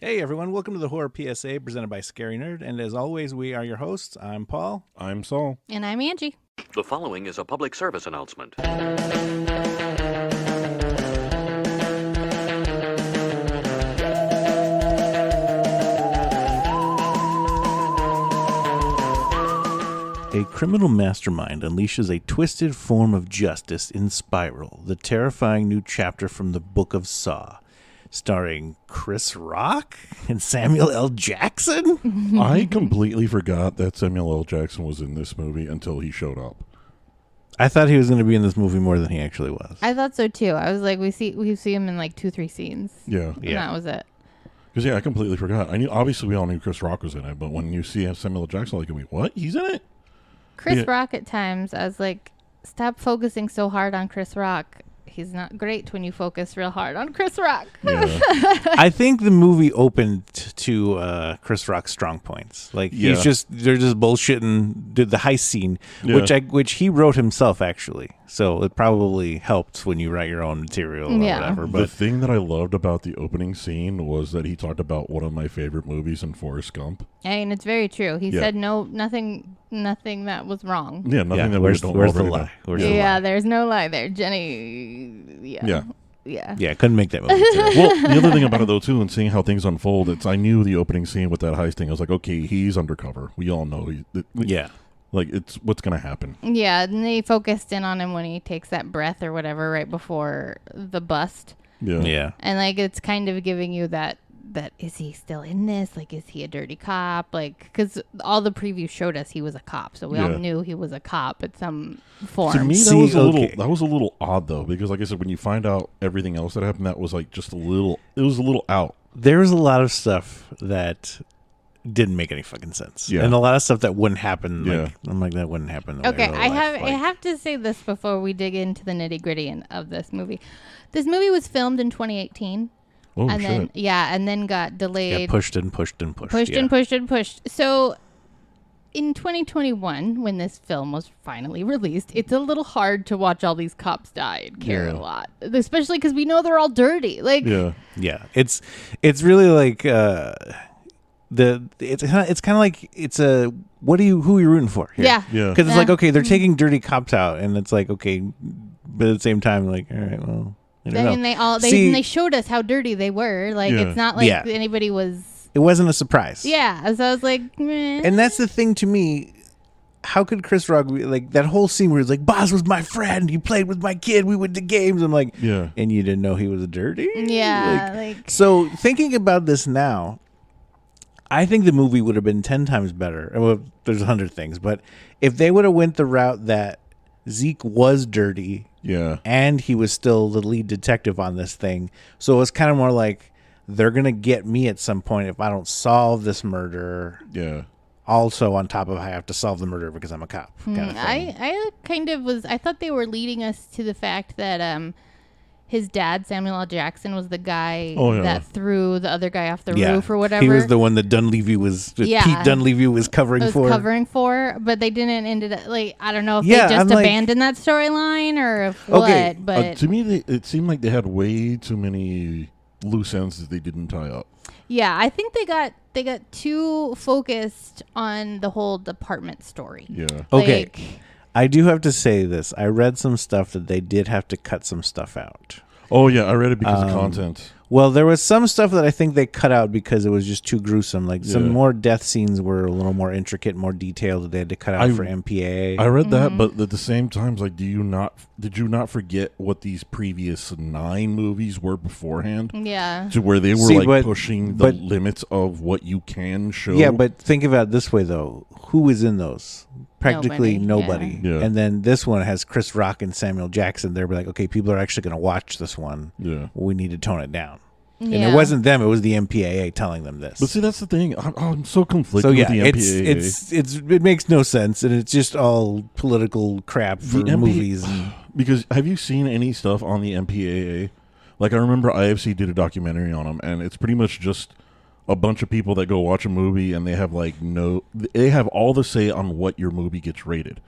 Hey everyone, welcome to the Horror PSA presented by Scary Nerd, and as always, we are your hosts. I'm Paul. I'm Saul. And I'm Angie. The following is a public service announcement. A criminal mastermind unleashes a twisted form of justice in Spiral, the terrifying new chapter from the Book of Saw. Starring Chris Rock and Samuel L. Jackson? I completely forgot that Samuel L. Jackson was in this movie until he showed up. I thought he was going to be in this movie more than he actually was. I thought so too. I was like, we see him in like 2-3 scenes. Yeah. And that was it. Because, I completely forgot. I knew, obviously, we all knew Chris Rock was in it, but when you see Samuel L. Jackson, like, wait, what? He's in it? Chris Rock at times, I was like, stop focusing so hard on Chris Rock. He's not great when you focus real hard on Chris Rock. Yeah. I think the movie opened to Chris Rock's strong points. Like they're just bullshitting the heist scene, which he wrote himself actually. So it probably helps when you write your own material or whatever. But the thing that I loved about the opening scene was that he talked about one of my favorite movies in Forrest Gump. I mean, it's very true. He said nothing that was wrong. Yeah, nothing that where's we don't the already lie? know. Where's the lie? There's no lie there, Jenny. Yeah, couldn't make that movie today. Well, the other thing about it, though, too, and seeing how things unfold, I knew the opening scene with that heist thing. I was like, okay, he's undercover. We all know. Like, it's what's going to happen. Yeah, and they focused in on him when he takes that breath or whatever right before the bust. Yeah. And, like, it's kind of giving you that is he still in this? Like, is he a dirty cop? Like, because all the previews showed us he was a cop. So we all knew he was a cop at some form. To me, that was a little odd, though, because, like I said, when you find out everything else that happened, that was, like, just it was a little out. There was a lot of stuff that didn't make any fucking sense. Yeah. And a lot of stuff that wouldn't happen. Yeah. Like, I'm like, that wouldn't happen. In Okay, real I life. have to say this before we dig into the nitty gritty of this movie. This movie was filmed in 2018. Oh, and shit. then got delayed. Pushed. Pushed. So in 2021, when this film was finally released, it's a little hard to watch all these cops die and care a lot, especially because we know they're all dirty. Like, yeah. It's really like it's kind of like it's a who are you rooting for here? Yeah. Because it's like, okay, they're taking dirty cops out, and it's like, okay, but at the same time, like, all right, well. And they showed us how dirty they were. Like, it's not like anybody was. It wasn't a surprise. Yeah, so I was like, meh. And that's the thing to me. How could Chris Rock like that whole scene where he's like, "Boz was my friend. He played with my kid. We went to games." I'm like, and you didn't know he was dirty. Yeah, like so thinking about this now, I think the movie would have been 10 times better. Well, there's 100 things, but if they would have went the route that Zeke was dirty. Yeah. And he was still the lead detective on this thing. So it was kind of more like, they're going to get me at some point if I don't solve this murder. Yeah. Also, on top of I have to solve the murder because I'm a cop. Kind of thing. I thought they were leading us to the fact that his dad, Samuel L. Jackson, was the guy that threw the other guy off the roof or whatever. He was the one that Pete Dunleavy was covering for. But they didn't end it like, I don't know if they just abandoned that storyline or if what. But to me, it seemed like they had way too many loose ends that they didn't tie up. Yeah, I think they got too focused on the whole department story. Yeah. Okay. I do have to say this. I read some stuff that they did have to cut some stuff out. Oh, yeah. I read it because of content. Well, there was some stuff that I think they cut out because it was just too gruesome. Like some more death scenes were a little more intricate, more detailed that they had to cut out for MPAA. I read that, but at the same time, like, did you not forget what these previous 9 movies were beforehand? Yeah. To where they were pushing the limits of what you can show. Yeah, but think about it this way, though. Who was in those? Practically nobody. Yeah. And then this one has Chris Rock and Samuel Jackson. They're like, okay, people are actually going to watch this one. Yeah. We need to tone it down. Yeah. And it wasn't them; it was the MPAA telling them this. But see, that's the thing. I'm so conflicted with the MPAA. It makes no sense, and it's just all political crap for movies. Because have you seen any stuff on the MPAA? Like, I remember IFC did a documentary on them, and it's pretty much just a bunch of people that go watch a movie, and they have all the say on what your movie gets rated,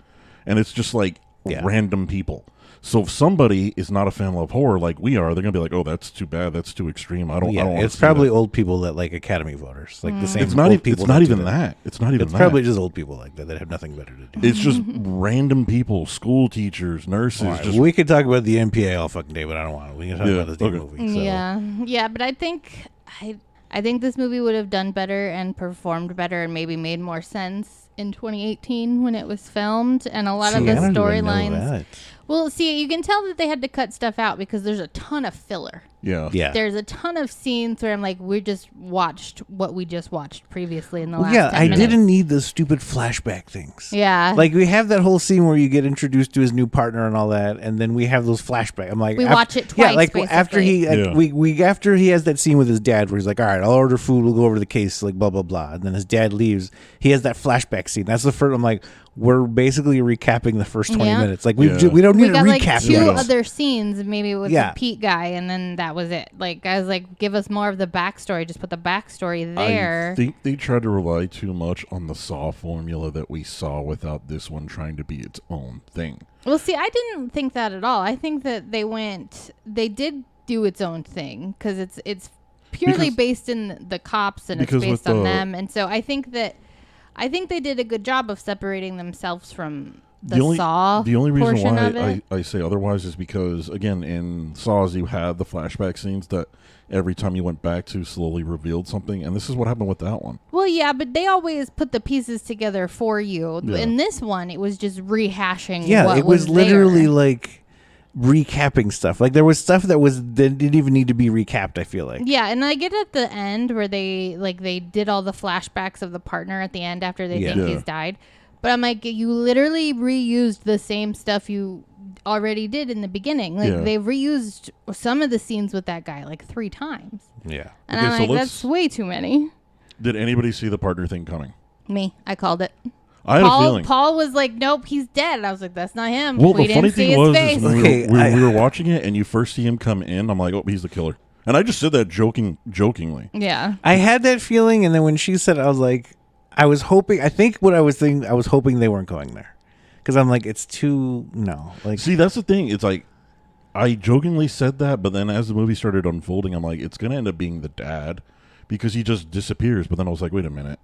and it's just like Yeah. random people. So if somebody is not a fan of horror like we are, they're gonna be like, "Oh, that's too bad. That's too extreme. I don't Yeah, want to it's see probably that." old people that like Academy voters, like the same. It's not. old It's people not do even that. It's not even It's that. probably just old people like that have nothing better to do. It's just random people, school teachers, nurses. All right, just we could talk about the MPA all fucking day, but I don't want to. We can talk Yeah, about this damn okay. movie. So. Yeah, but I think this movie would have done better and performed better and maybe made more sense in 2018 when it was filmed, and a lot of See, the I don't even know storylines. that. Well, see, you can tell that they had to cut stuff out because there's a ton of filler. yeah. There's a ton of scenes where I'm like, we just watched what we just watched previously in the Well, last. yeah, 10 I minutes. didn't need the stupid flashback things. Yeah, Like we have that whole scene where you get introduced to his new partner and all that, and then we have those flashbacks. I'm like, We watch it Yeah, twice, like after he, basically. like, we after he has that scene with his dad where he's like, all right, I'll order food, we'll go over the case, like blah blah blah, and then his dad leaves. He has that flashback scene. That's the first. I'm like, we're basically recapping the first 20 Yeah. minutes. Like we Yeah. we don't need we to got like recap two this. other scenes, maybe with Yeah. the Pete guy, and then that was it. Like I was like, give us more of the backstory. Just put the backstory there. I think they tried to rely too much on the Saw formula that we saw without this one trying to be its own thing. Well, see, I didn't think that at all. I think that they did do its own thing because it's purely Because- based in the cops and it's because based with on the- them, and so I think they did a good job of separating themselves from the only Saw. the only reason portion of why it. I say otherwise is because again in Saws you had the flashback scenes that every time you went back to slowly revealed something, and this is what happened with that one. Well, yeah, but they always put the pieces together for you. Yeah. In this one, it was just rehashing. Yeah, what it was literally there. like recapping stuff. Like there was stuff that didn't even need to be recapped. I feel like. Yeah, and I get at the end where they did all the flashbacks of the partner at the end after they Yeah. think Yeah. he's died. But I'm like, you literally reused the same stuff you already did in the beginning. Like Yeah. they've reused some of the scenes with that guy like 3 times. Yeah. And Okay, I'm so like, let's- that's way too many. Did anybody see the partner thing coming? Me, I called it. I had a feeling. Paul was like, nope, he's dead. And I was like, that's not him. Well, we the funny didn't see thing his was, face. is when Okay, we were watching it, and you first see him come in. I'm like, oh, he's the killer, and I just said that jokingly. Yeah. I had that feeling, and then when she said it, I was like, I was hoping. I think what I was thinking, I was hoping they weren't going there, because I'm like, it's too like. See, that's the thing. It's like I jokingly said that, but then as the movie started unfolding, I'm like, it's gonna end up being the dad because he just disappears. But then I was like, wait a minute.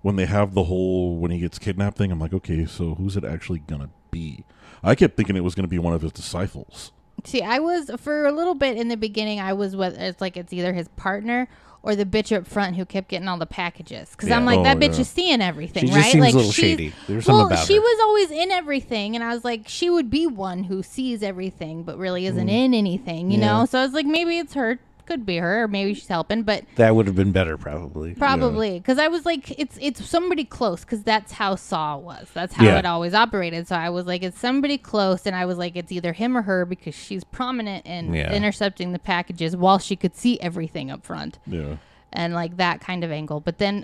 When they have the whole when he gets kidnapped thing, I'm like, okay, so who's it actually gonna be? I kept thinking it was gonna be one of his disciples. See, I was for a little bit in the beginning. I was with it's like it's either his partner or the bitch up front who kept getting all the packages. Because I'm Yeah. like, Oh, that bitch yeah. is seeing everything, She right? just seems like a little she's- shady. There's something about she her. was always in everything, and I was like, she would be one who sees everything but really isn't in anything, you Yeah. know? So I was like, maybe it's her, could be her, or maybe she's helping, but That would have been better, probably. probably because I was like, it's somebody close because that's how Saw was. That's how Yeah. it always operated. So I was like, it's somebody close, and I was like, it's either him or her because she's prominent in Yeah. intercepting the packages while she could see everything up front Yeah. and like that kind of angle. But then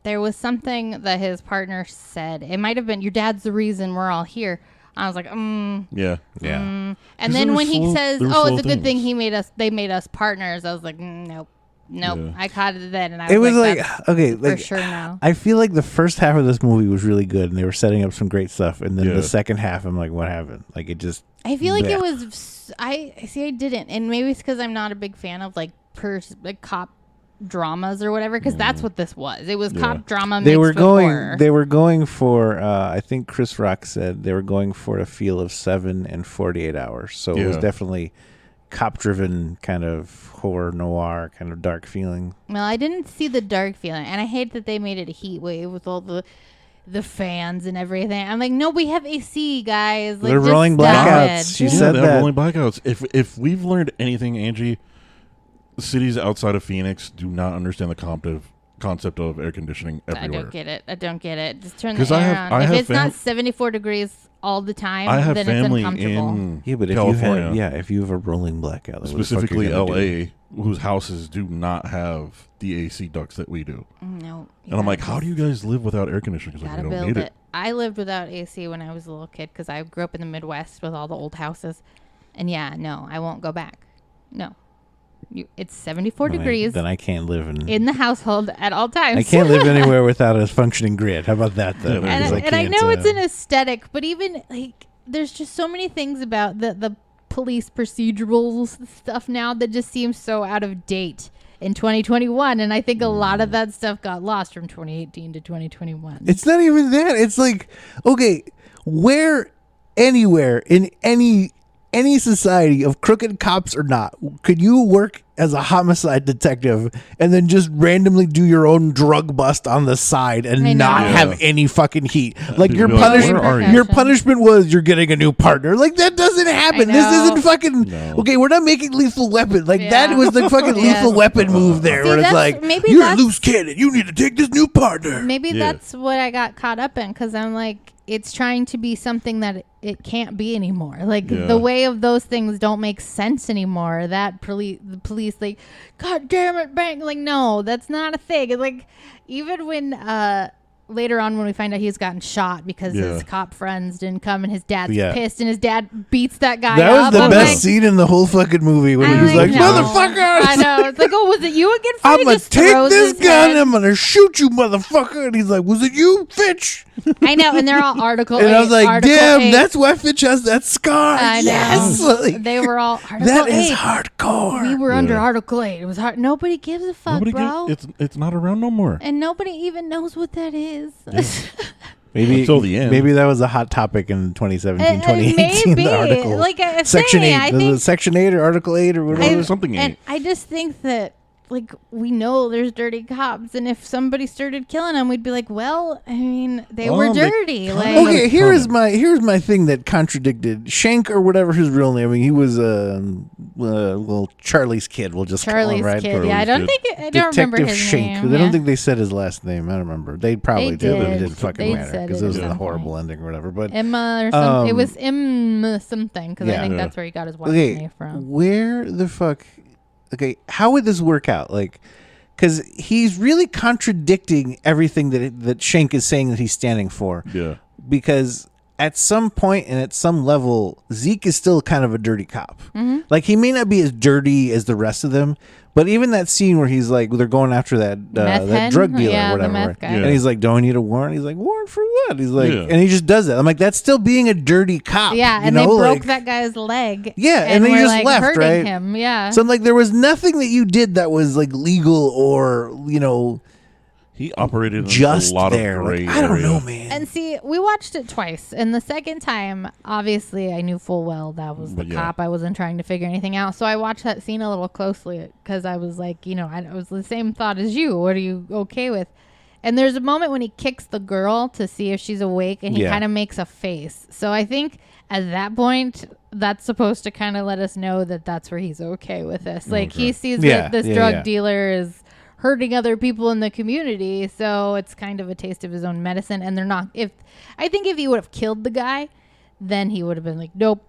there was something that his partner said. It might have been, your dad's the reason we're all here. I was like, Yeah. Yeah. And 'Cause then there when were he slow- says, there were "Oh, slow it's a good thing things. they made us partners," I was like, nope. Yeah. I caught it then, and I It was like that's okay, for like sure now. I feel like the first half of this movie was really good, and they were setting up some great stuff, and then Yeah. the second half, I'm like, what happened? Like it just. I feel like it bleh. was. I see. I didn't, and maybe it's because I'm not a big fan of like cop dramas or whatever. Because that's what this was. It was Yeah. cop drama. They mixed were with going. horror. They were going for. I think Chris Rock said they were going for a feel of 7 and 48 hours. So it was Yeah. definitely cop-driven kind of horror noir kind of dark feeling. Well, I didn't see the dark feeling, and I hate that they made it a heat wave with all the fans and everything. I'm like, no, we have AC, guys. Like, They're just rolling stop blackouts. it. She Yeah, said they have that. rolling blackouts. If we've learned anything, Angie, cities outside of Phoenix do not understand the concept of air conditioning I everywhere. don't get it. Just turn the 'Cause air I have- on. I If have it's not 74 degrees all the time, I have then family it's uncomfortable. in Yeah, but California, if you have a rolling blackout, then what the fuck specifically you're gonna do? LA, whose houses do not have the AC ducts that we do. No. And I'm like, how do you guys live without air conditioning? 'Cause like, Gotta we don't build need it. I lived without AC when I was a little kid because I grew up in the Midwest with all the old houses. And yeah, no, I won't go back. No. It's 74 degrees Then I can't live in the household at all times. I can't live anywhere without a functioning grid. How about that, though? Yeah, and because I know it's an aesthetic, but even like there's just so many things about the police procedurals stuff now that just seems so out of date in 2021, and I think a lot of that stuff got lost from 2018 to 2021. It's not even that. It's like, okay, where anywhere in any society of crooked cops or not, could you work as a homicide detective and then just randomly do your own drug bust on the side and I know. not Yeah. have any fucking heat? Like your People are like, punishment, "Where are you?" your punishment was you're getting a new partner. Like that doesn't happen. This know. isn't fucking No. okay. We're not making Lethal Weapon. Like that Yeah. was the fucking Yes. Lethal Weapon move there, See, where it's that's- like maybe you're a that's- loose cannon. You need to take this new partner. Maybe Yeah. that's what I got caught up in, because I'm like, it's trying to be something that it can't be anymore. Like Yeah. the way of those things don't make sense anymore. That the police, like, God damn it, bang! Like, no, that's not a thing. And like, even when later on when we find out he's gotten shot because Yeah. his cop friends didn't come and his dad's Yeah. pissed and his dad beats that guy That was up. the I'm best like, scene in the whole fucking movie when he I'm was like, no. "Motherfucker!" I know. It's like, oh, was it you again? I'm Freddy? gonna Just take throws this his gun head. and I'm gonna shoot you, motherfucker. And he's like, "Was it you, Fitch?" I know, and they're all Article 8. And I was like, Article "Damn, 8. that's why Fitch has that scar." I know. Yes, like, They were all Article that is 8. hardcore. We were under Yeah. Article 8. It was hard. Nobody gives a fuck, Nobody bro. it's not around no more. And nobody even knows what that is. maybe Until the end. Maybe that was a hot topic in 2017, And 2018. maybe. The article, Like I Section say, 8, I was think it Section 8 or Article 8 or whatever. Something and ain't. I just think that, like, we know there's dirty cops, and if somebody started killing them, we'd be like, well, I mean, they were Well, they dirty. kinda Like, like- Okay, here's my thing that contradicted Shank or whatever his real name. I mean, he was well, Charlie's kid. We'll just call Charlie's him, right? kid. Yeah, I don't Charlie's think I don't remember Detective his Shank. name. I Yeah. don't think they said his last name. I don't remember. They probably They did, but it did. didn't fucking They matter said because it it was at a some horrible point. ending or whatever. But Emma or something. It Um, was M something, because yeah. I think Yeah. that's where he got his wife okay, name from. where the fuck? Okay, how would this work out? Like, because he's really contradicting everything that Shank is saying that he's standing for. Yeah. Because at some point and at some level, Zeke is still kind of a dirty cop. Mm-hmm. Like, he may not be as dirty as the rest of them, but even that scene where he's like, they're going after that Meth that head? drug dealer Yeah, or the whatever, meth guy. and Yeah. he's like, "Do I need a warrant?" He's like, "Warrant for what?" He's like, Yeah. and he just does that. I'm like, that's still being a dirty cop. Yeah, you and know? they broke Like, that guy's leg. Yeah, and then he were, just like, left, hurting right? him. Yeah. So I'm like, there was nothing that you did that was like legal or He operated in just a lot there. of gray Like, I don't area. know, man. And see, we watched it twice. And the second time, obviously, I knew full well that was the But yeah. cop. I wasn't trying to figure anything out. So I watched that scene a little closely because I was like, I was the same thought as you. What are you okay with? And there's a moment when he kicks the girl to see if she's awake, and he Yeah. kind of makes a face. So I think at that point, that's supposed to kind of let us know that that's where he's okay with this. Like, he sees Yeah, that this yeah, drug yeah. dealer is hurting other people in the community, so it's kind of a taste of his own medicine. And they're not. I think if he would have killed the guy, then he would have been like, nope.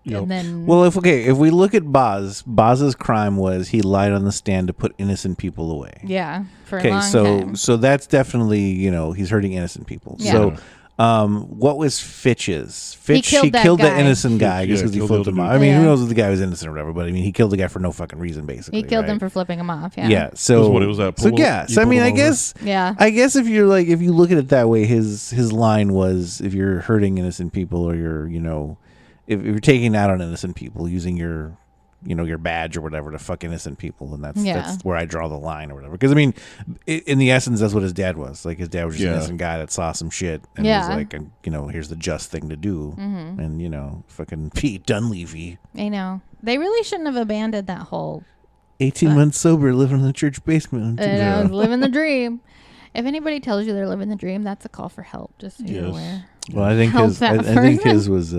Yep. And then Well, if we look at Boz's crime was he lied on the stand to put innocent people away. yeah, for a Okay, long so time. so that's definitely he's hurting innocent people. Yeah. So, what was Fitch's? Fitch killed that killed the guy. innocent guy Yeah, just because he killed flipped the him other off. I mean, dude. who Yeah. knows if the guy was innocent or whatever? But I mean, he killed the guy for no fucking reason, basically. He killed right? him for flipping him off. Yeah. Yeah. So That's what it was at So Polo? yeah. You So I mean, pulled I him over? guess. Yeah. I guess if you look at it that way, his line was, if you're hurting innocent people or you're if you're taking out on innocent people using your your badge or whatever to fuck innocent people, then that's where I draw the line or whatever. Because I mean, in the essence, that's what his dad was. Like, his dad was just an Yeah. innocent guy that saw some shit and Yeah. was like, here's the just thing to do. Mm-hmm. And fucking Pete Dunleavy, I know. They really shouldn't have abandoned that whole 18 months sober, living in the church basement. Yeah. living the dream. If anybody tells you they're living the dream, that's a call for help. Just so you're Yes. aware. Well, I think Help his that I think person. his was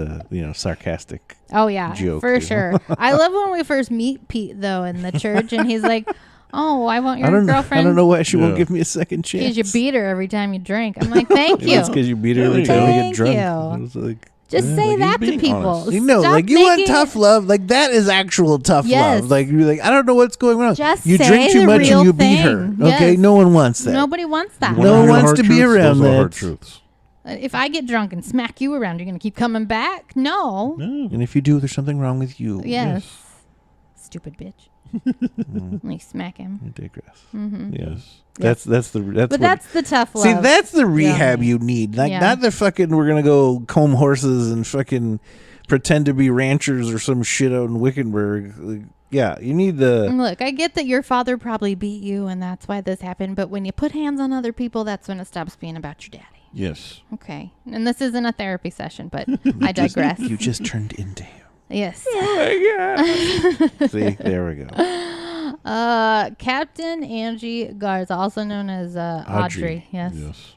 sarcastic. Oh yeah, Joke, for you know? sure. I love when we first meet Pete though in the church, and he's like, "Oh, I want your I don't girlfriend." know why she won't Yeah. give me a second chance. Because you beat her every time you drink. I'm like, thank you. It's because you beat her every There time you we go. get drunk. Thank It was like, Just Yeah, say like, he's that to being people. honest. Stop like you want making- tough love, like that is actual tough Yes. love. Like you're like, I don't know what's going on. Just you say drink too the much real and you beat her. thing. Okay, Yes. no one wants that. Nobody wants that. You wanna No one hear the wants hard to be truths? around Those are hard that. truths. If I get drunk and smack you around, you're going to keep coming back? No. No. And if you do, there's something wrong with you. Yes. Stupid bitch. Like smack him. I digress. Mm-hmm. Yes. That's But that's the tough love. see, that's the rehab Yeah. you need. Like Yeah. not the fucking we're gonna go comb horses and fucking pretend to be ranchers or some shit out in Wickenburg. Like, yeah, you need the Look, I get that your father probably beat you and that's why this happened, but when you put hands on other people, that's when it stops being about your daddy. Yes. Okay. And this isn't a therapy session, but I digress. you just turned into him. Yes. Oh my god. See, there we go. Captain Angie Garza, also known as Audrey. Yes. Yes.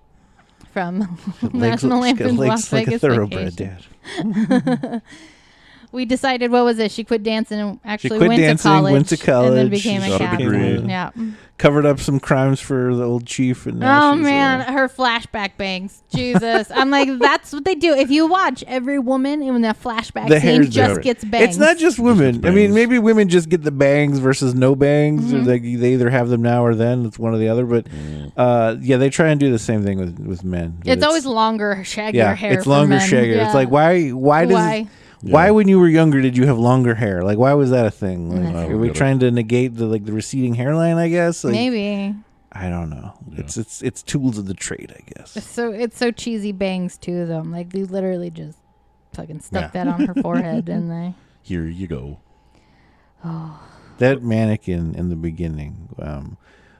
From Legs, National she's got Lampoon's legs Las like a Vegas thoroughbred, Vacation. Dad. We decided, what was it? She quit dancing and actually quit went dancing, to college. went to college, And then became she's a got a captain. degree. Yeah. Covered up some crimes for the old chief, and now Oh she's, man, her flashback bangs. Jesus. I'm like, that's what they do. If you watch every woman in that flashback the scene hair's just different. gets bangs. It's not just women. gets I mean, bangs. maybe women just get the bangs versus no bangs, Mm-hmm. or they either have them now or then. It's one or the other. But yeah, they try and do the same thing with men. But It's always longer, shaggier hair. it's for longer, men. shaggier. Yeah. It's like why Why? why when you were younger did you have longer hair? Like why was that a thing? Like, That's are we trying to negate the receding hairline? I guess. Like, Maybe. I don't know. Yeah. It's tools of the trade, I guess. It's so cheesy bangs too though. Like they literally just fucking stuck Yeah. that on her forehead, didn't they? Here you go. That mannequin in the beginning,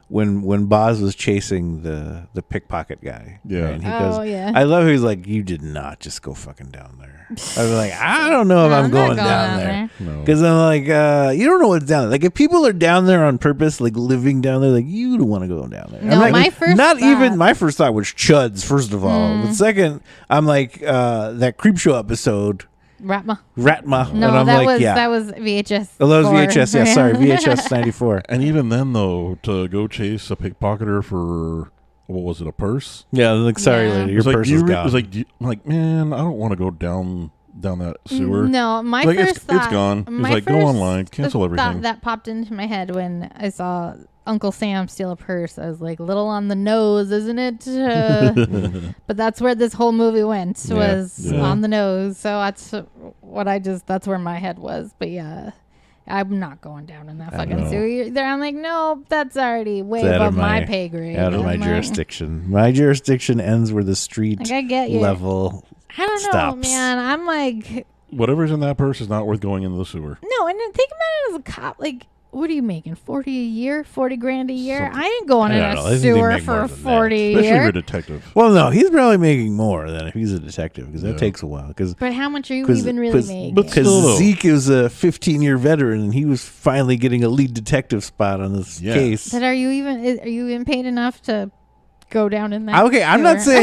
when Boz was chasing the pickpocket guy, Yeah. and he Oh, goes, yeah. I love how he's like, you did not just go fucking down there. I was like, I don't know if No, I'm not going down there. No. Because I'm like, you don't know what's down there. Like, if people are down there on purpose, like living down there, like you don't want to go down there. No, I'm like, my first not thought- even my first thought was Chuds. First of all, but second, I'm like that Creepshow episode, Ratma. Ratma, No, and I'm that like, was yeah, that was VHS. oh, that was 4. VHS. Yeah, sorry, VHS 94. And even then, though, to go chase a pickpocketer for, what was it, a purse? Yeah, like sorry, Yeah. lady, It your was like, purse do is you gone. it was like, I'm like, man, I don't want to go down that sewer. No, my Like, first it's thought. gone. He's my like, go first online, cancel thought everything. that popped into my head when I saw Uncle Sam steal a purse. I was like, little on the nose, isn't it? But that's where this whole movie went, was Yeah. on the nose. So that's what that's where my head was. But yeah, I'm not going down in that I fucking know. sewer. There, I'm like, no, that's already way It's out above of my my- pay grade. out of my I'm like- jurisdiction. My jurisdiction ends where the street Like, I get you. level. I don't know, stops. man. I'm like, Whatever's in that purse is not worth going into the sewer. no, and then think about it as a cop. Like, what are you making? 40 a year? 40 grand a year? Something. I ain't going I in don't a know. I think they sewer make for more than that. 40 a Especially if you're year. a detective. Well, no, he's probably making more than if he's a detective because that Yeah. takes a while. Because But how much are you even really making? but still, though. Zeke is a 15-year veteran and he was finally getting a lead detective spot on this Yeah. case. But are you even paid enough to go down in that? Okay, I'm not sewer?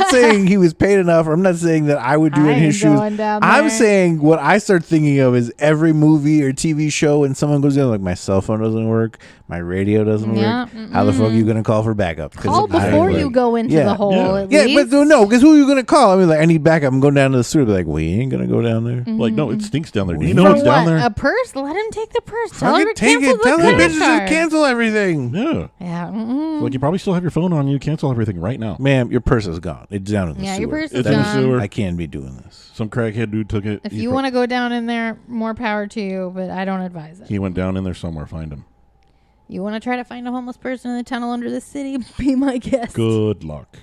saying he was paid enough, or I'm not saying that I would do I in his ain't shoes. going down I'm there. saying what I start thinking of is every movie or TV show when someone goes down, like my cell phone doesn't work, my radio doesn't Yeah, work. How the fuck are you gonna call for backup? 'Cause Call I- before like- you go into Yeah. the hole. Yeah. At Yeah, least. but no, because who are you gonna call? I mean, like I need backup. I'm going down to the sewer. Be like, we ain't gonna go down there. Like, no, it stinks down there. Do you For know For what's down what? there? A purse? Let him take the purse. Tell Fucking her to take cancel it. the Tell the credit bitches to card. cancel everything. Yeah. Yeah. Mm-mm. Like, you probably still have your phone on you. Cancel everything right now. Ma'am, your purse is gone. It's down in the Yeah, sewer. your purse is It's in the gone. sewer. I can't be doing this. Some crackhead dude took it. If you want to go down in there, more power to you, but I don't advise it. He went down in there somewhere. Find him. You want to try to find a homeless person in the tunnel under the city? Be my guest. Good luck.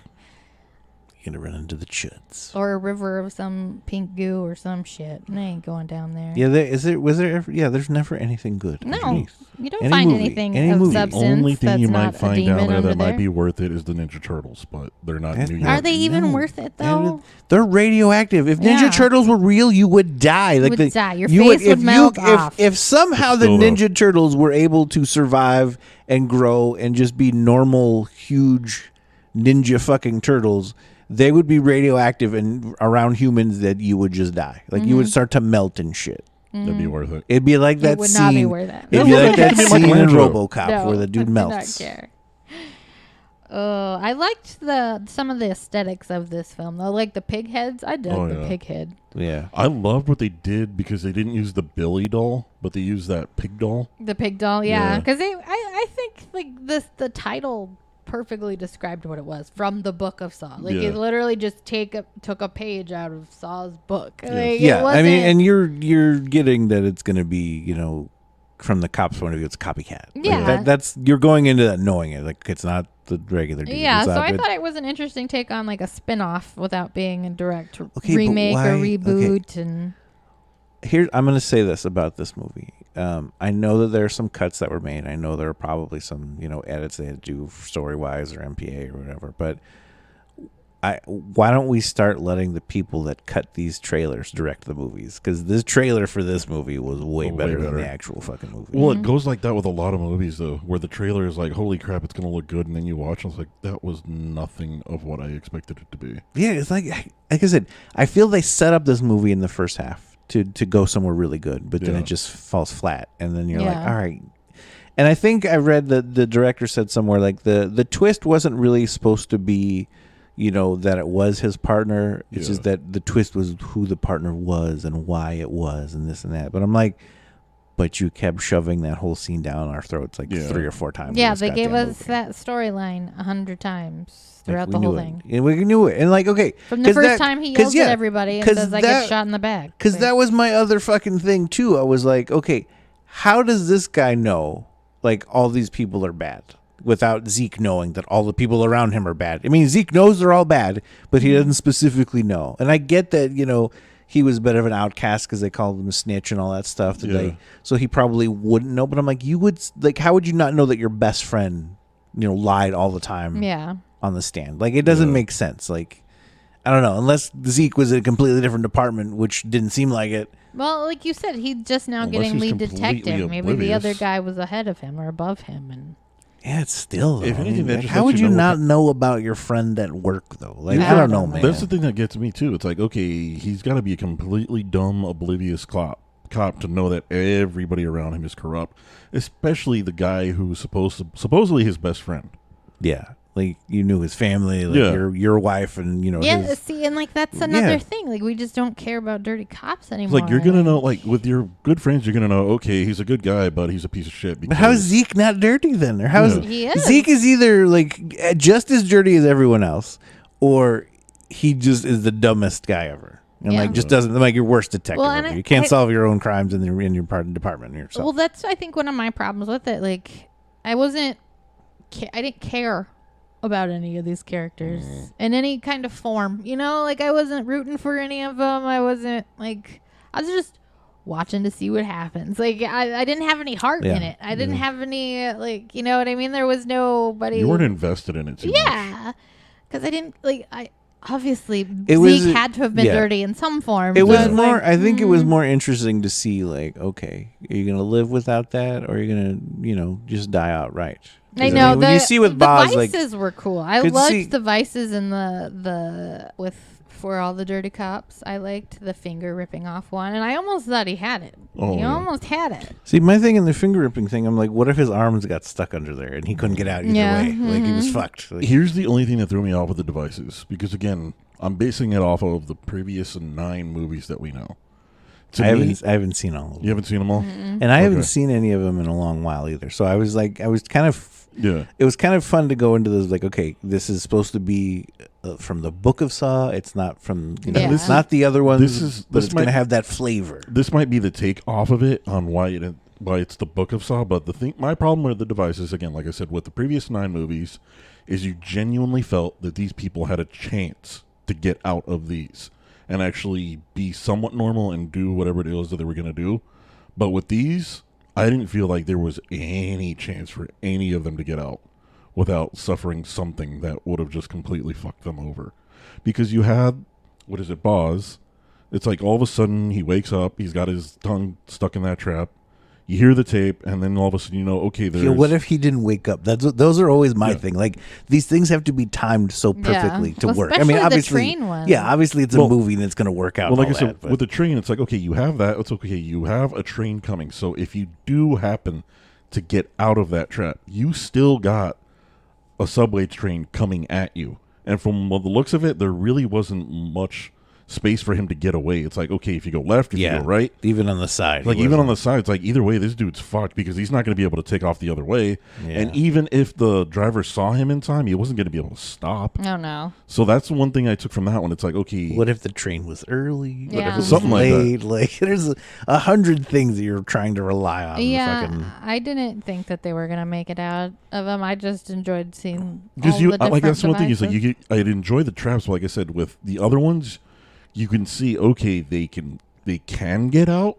You're gonna run into the chuds. Or a river of some pink goo or some shit. I ain't going down there. Yeah, was there ever, yeah, there's never anything good. No, underneath. you don't Any find movie, anything any of movie. substance. Only thing that's you not might a find demon down there under that might be worth it is the Ninja Turtles, but they're not That's New not- York. Are they even No. worth it And though? they're radioactive. If Ninja Yeah. Turtles were real, you would die. Like Would die. Your you face would if melt you, off. If somehow But the still, though. Ninja Turtles were able to survive and grow and just be normal, huge ninja fucking turtles, they would be radioactive and around humans that you would just die. Like you would start to melt and shit. That'd be worth it. It'd be like that It would scene. not be worth it. It'd be No, like no, that no, no, scene in Michelangelo. RoboCop where the dude I melts. do not care. I liked some of the aesthetics of this film though, like the pig heads. I dug Oh, the yeah. pig head. Yeah. I loved what they did because they didn't use the Billy doll, but they used that pig doll. The pig doll, yeah, Yeah. because I think like the title perfectly described what it was from the book of Saw. Like Yeah. it literally just took a page out of Saw's book. Like, it Yeah, I mean, wasn't- and you're getting that it's going to be, from the cop's point of view, it's copycat. Yeah. Like, that's you're going into that knowing it. Like it's not the regular dude. Yeah, It's so not- I thought it was an interesting take on like a spin-off without being a direct Okay, but remake why- or reboot. And Here, I'm going to say this about this movie. I know that there are some cuts that were made. I know there are probably some, edits they had to do story-wise or MPA or whatever. But why don't we start letting the people that cut these trailers direct the movies? Because this trailer for this movie was way better than the actual fucking movie. Well, it goes like that with a lot of movies, though, where the trailer is like, holy crap, it's going to look good. And then you watch and it's like, that was nothing of what I expected it to be. Yeah, it's like I said, I feel they set up this movie in the first half to go somewhere really good, but then Yeah. it just falls flat, and then you're like, Yeah. all right. And I think I read that the director said somewhere like the twist wasn't really supposed to be, that it was his partner. It's Yeah. just that the twist was who the partner was and why it was and this and that. But I'm like, but you kept shoving that whole scene down our throats like Yeah. 3 or 4 times. in yeah, this they gave goddamn us movie. that storyline 100 times Like, throughout we the whole knew it. thing. And we knew it. And like, okay. From the 'cause first that- time he 'cause, yells at everybody and 'cause says, I that- get shot in the back. Because Like, that was my other fucking thing too. I was like, okay, how does this guy know like all these people are bad without Zeke knowing that all the people around him are bad? I mean, Zeke knows they're all bad, but he doesn't specifically know. And I get that, he was a bit of an outcast because they called him a snitch and all that stuff today. So he probably wouldn't know. But I'm like, you would like, how would you not know that your best friend, lied all the time yeah. on the stand? Like, it doesn't make sense. Like, I don't know, unless Zeke was in a completely different department, which didn't seem like it. Well, like you said, he's just now Unless getting he's lead completely detective. Maybe the oblivious. other guy was ahead of him or above him. And Yeah, it's still. Though. If anything, that like, just how lets would you you know not know about your friend at work though? Like, Yeah. I don't know, man. That's the thing that gets me, too. It's like, okay, he's got to be a completely dumb, oblivious cop to know that everybody around him is corrupt, especially the guy who's supposedly his best friend. Yeah, like you knew his family, like Yeah. your wife, and yeah, his, see, and like that's another Yeah. thing. Like we just don't care about dirty cops It's anymore. like, you're going to know, like, with your good friends, you're going to know, okay, he's a good guy, but he's a piece of shit. But how is Zeke not dirty then? Or how is Yeah. He is. Zeke is either like just as dirty as everyone else, or he just is the dumbest guy ever, and Yeah. like just doesn't like your worst detective. Well, and ever. I- You can't I- solve your own crimes in your department yourself. Well, that's I think one of my problems with it. Like, I didn't care about any of these characters in any kind of form. Like I wasn't rooting for any of them. I wasn't like I was just watching to see what happens. Like I didn't have any heart in Yeah. it. I didn't have any like you know what I mean. There was nobody. You weren't invested in it too much. Yeah, because I didn't like I. Obviously, It was- Zeke had to have been yeah. dirty in some form. It so was it's more. like, I think it was more interesting to see, like, okay, are you gonna live without that, or are you gonna, just die outright? 'Cause, I know. when you see with Boz, the like, vices were cool. I could loved see- the vices and the for all the dirty cops. I liked the finger ripping off one, and I almost thought he had it. Oh, He yeah. almost had it. see my thing in the finger ripping thing. I'm like, what if his arms got stuck under there and he couldn't get out either Yeah, way? Like he was fucked. Like, Here's the only thing that threw me off with the devices, because again, I'm basing it off of the previous 9 movies that we know. To I me, haven't seen all of them, you haven't seen them all? Mm-hmm. and I haven't Okay. seen any of them in a long while either. So I was kind of. Yeah. It was kind of fun to go into this, like, okay, this is supposed to be from the Book of Saw. It's not from, Yeah. it's not the other ones, but this it's going to might- have that flavor. This might be the take off of it on why it's the Book of Saw, but my problem with the devices, again, like I said, with the previous 9 movies, is you genuinely felt that these people had a chance to get out of these and actually be somewhat normal and do whatever it is that they were going to do. But with these, I didn't feel like there was any chance for any of them to get out without suffering something that would have just completely fucked them over. Because you had, Boz? It's like all of a sudden he wakes up, he's got his tongue stuck in that trap. You hear the tape, and then all of a sudden okay, there's... Yeah, what if he didn't wake up? Those are always my Yeah. thing. Like, these things have to be timed so perfectly to Well, work. I especially mean, the obviously, train one. yeah, obviously it's a Well- movie and it's going to work out. Well, like I and all said, that, but- with the train, it's like, okay, you have that. It's okay. You have a train coming. So if you do happen to get out of that trap, you still got a subway train coming at you. And from the looks of it, there really wasn't much space for him to get away. It's like, okay, if you go left, if you go right. Even on the side. Like, even on the side, it's like, either way, this dude's fucked because he's not going to be able to take off the other way. Yeah. And even if the driver saw him in time, he wasn't going to be able to stop. Oh, no. So that's the one thing I took from that one. It's like, okay. What if the train was early? Yeah. What if it was Something like that. late? Like, there's 100 things that you're trying to rely on. Yeah, I didn't think that they were going to make it out of them. I just enjoyed seeing Because all the different like, that's one thing is like, devices. I'd enjoy the traps, but like I said, with the other ones, you can see, okay, they can get out,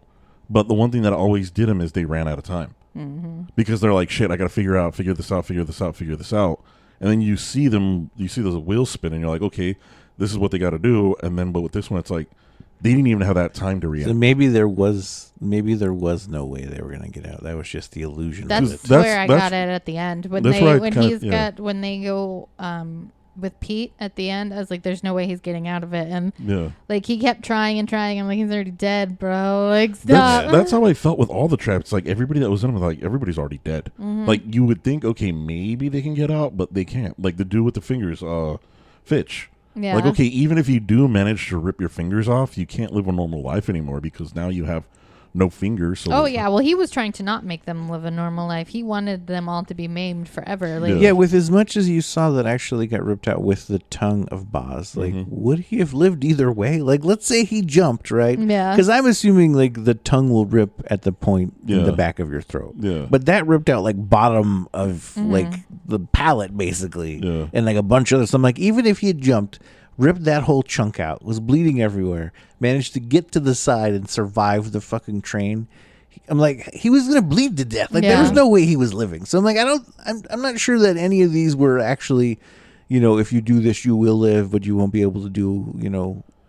but the one thing that always did them is they ran out of time. Mm-hmm. Because they're like, shit, I got to figure this out. And then you see those wheels spin, and you're like, okay, this is what they got to do. And then, but with this one, it's like, they didn't even have that time to react. So maybe there was no way they were going to get out. That was just the illusion of it. That's where I got it at the end. When that's where I when kinda- he's yeah. got when they go with Pete at the end, I was like, "There's no way he's getting out of it." And Yeah. like he kept trying and trying. I'm like, "He's already dead, bro. Like stop." That's how I felt with all the traps. Like, everybody that was in them, like, everybody's already dead. Mm-hmm. Like, you would think, okay, maybe they can get out, but they can't. Like the dude with the fingers, Fitch. Yeah. Like, okay, even if you do manage to rip your fingers off, you can't live a normal life anymore because now you have no fingers. So Oh yeah, well he was trying to not make them live a normal life. He wanted them all to be maimed forever. Like, Yeah, with as much as you saw that actually got ripped out with the tongue of Boz, like, would he have lived either way? Like, let's say he jumped, right? Yeah. Because I'm assuming, like, the tongue will rip at the point in the Yeah. back of your throat. Yeah. But that ripped out, like, bottom of, like, the palate, basically. Yeah. And, like, a bunch of other stuff. Like, even if he had jumped, ripped that whole chunk out, was bleeding everywhere, managed to get to the side and survive the fucking train, I'm like, he was gonna bleed to death. Like, there was Yeah. no way he was living. So I'm like, I'm not sure that any of these were actually, if you do this, you will live, but you won't be able to do,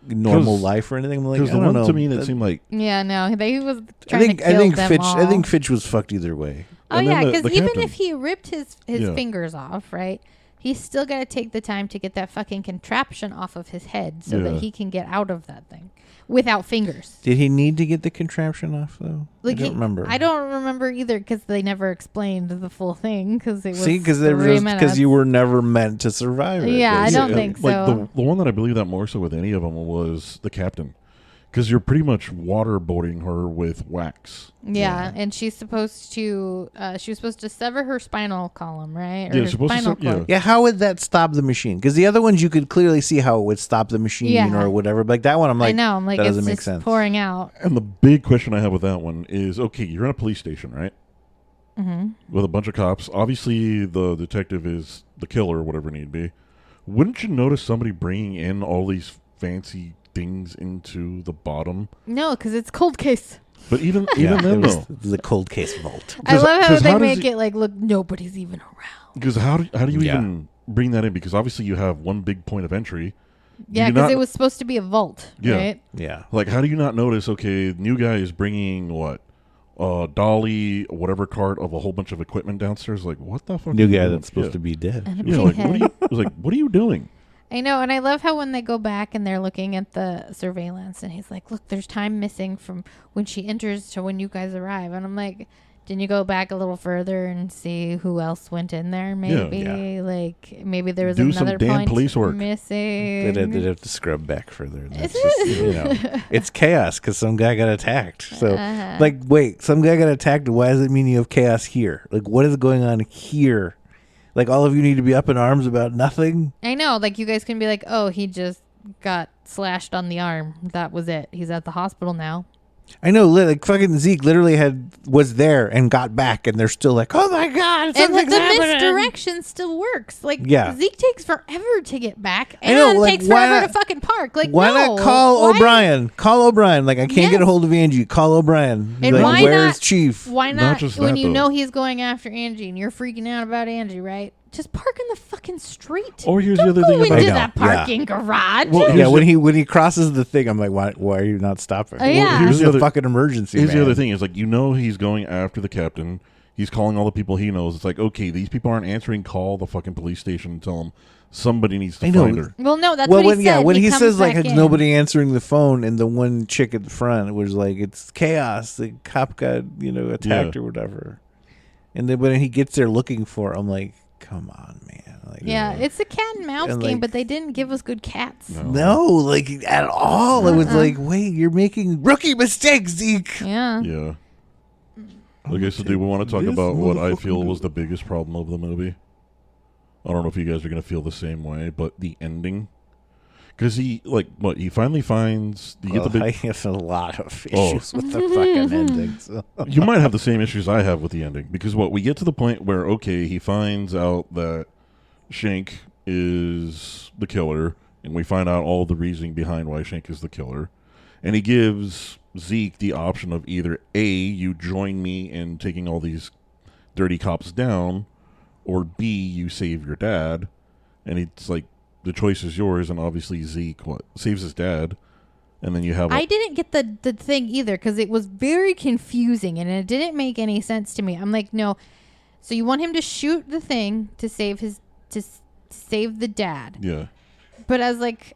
normal 'Cause- life or anything. I'm like, Because I the don't one know. to me that seemed like, yeah, no, he was I trying think to kill them Fitch. all. I think Fitch was fucked either way. Oh And then yeah, the because even captain. if he ripped his Yeah. fingers off, right? He's still got to take the time to get that fucking contraption off of his head so Yeah. that he can get out of that thing without fingers. Did he need to get the contraption off though? I don't remember. I don't remember either because they never explained the full thing because it was See, because 3 minutes. because you were never meant to survive it. Yeah, I don't basically. think like so. the one that I believe that more so with any of them was the captain. Because you're pretty much waterboarding her with wax. Yeah, and she's supposed to. She was supposed to sever her spinal column, right? Or Yeah, her supposed to spinal se- yeah. cord. Yeah, how would that stop the machine? Because the other ones you could clearly see how it would stop the machine Yeah. or whatever. But like that one, I'm like, I know. I'm like, that it's doesn't make just sense. pouring out. And the big question I have with that one is, okay, you're in a police station, right? Mm-hmm. With a bunch of cops. Obviously, the detective is the killer or whatever it need be. Wouldn't you notice somebody bringing in all these fancy things into the bottom? No, because it's cold case. But even Yeah, then, it was though. the cold case vault. I love how 'cause they how does make he- it like, look, nobody's even around. Because how do you Yeah. even bring that in? Because obviously you have one big point of entry. Yeah, you because not- it was supposed to be a vault, Yeah. right? Yeah. Like, how do you not notice, okay, new guy is bringing what? Dolly, whatever cart of a whole bunch of equipment downstairs. Like, what the fuck? New are you guy doing? that's supposed Yeah. to be dead. And a Yeah, big like, head. what are you doing? I know, and I love how when they go back and they're looking at the surveillance, and he's like, "Look, there's time missing from when she enters to when you guys arrive." And I'm like, "Didn't you go back a little further and see who else went in there? Maybe, Yeah. like maybe there was Do some another damn point police work. missing." They'd have to scrub back further. That's just, it's chaos because some guy got attacked. So, like, wait, some guy got attacked. Why does it mean you have chaos here? Like, what is going on here? Like, all of you need to be up in arms about nothing? I know, like you guys can be like, "Oh, he just got slashed on the arm. That was it. He's at the hospital now." I know, like, fucking Zeke literally was there and got back, and they're still like, oh my God, And the something's happening. misdirection still works. Like, Yeah. Zeke takes forever to get back, I know, and like, takes why forever not- to fucking park. Like, Why no, not call why- O'Brien? Call O'Brien. Like, I can't get a Yes. hold of Angie. Call O'Brien. And Like, why where's not- Chief? Why Not not? just When that, you though. know he's going after Angie and you're freaking out about Angie, right? Just park in the fucking street. Or here's Don't the other go thing into about- I know, that yeah. parking garage. Well, Yeah, here's when he crosses the thing, I'm like, why are you not stopping? Yeah. Here's Here's the the other- fucking emergency. Here's the man. other thing is, like, he's going after the captain. He's calling all the people he knows. It's like, okay, these people aren't answering. Call the fucking police station and tell them somebody needs to I know. find her. Well, no, that's Well, what he said. when he comes says like back it's in. nobody answering the phone, and the one chick at the front was like, it's chaos. The cop got attacked Yeah. or whatever. And then when he gets there looking for, I'm like, come on, man. Like, Yeah, it's a cat and mouse And, game, like- but they didn't give us good cats. no, like at all. It was like, wait, you're making rookie mistakes, Zeke. Yeah. Yeah. Okay, so do we want to talk This about what I motherfucker feel do. was the biggest problem of the movie? I don't know if you guys are going to feel the same way, but the ending. Because he finally finds... You get the big, I have a lot of Oh. issues with the fucking ending. So. you might have the same issues I have with the ending. Because we get to the point where, okay, he finds out that Shank is the killer, and we find out all the reasoning behind why Shank is the killer. And he gives Zeke the option of either A, you join me in taking all these dirty cops down, or B, you save your dad. And it's like, the choice is yours, and obviously Zeke saves his dad, and then you have... I didn't get the thing either because it was very confusing and it didn't make any sense to me. I'm like, no. So you want him to shoot the thing to save save the dad. Yeah. But I was like,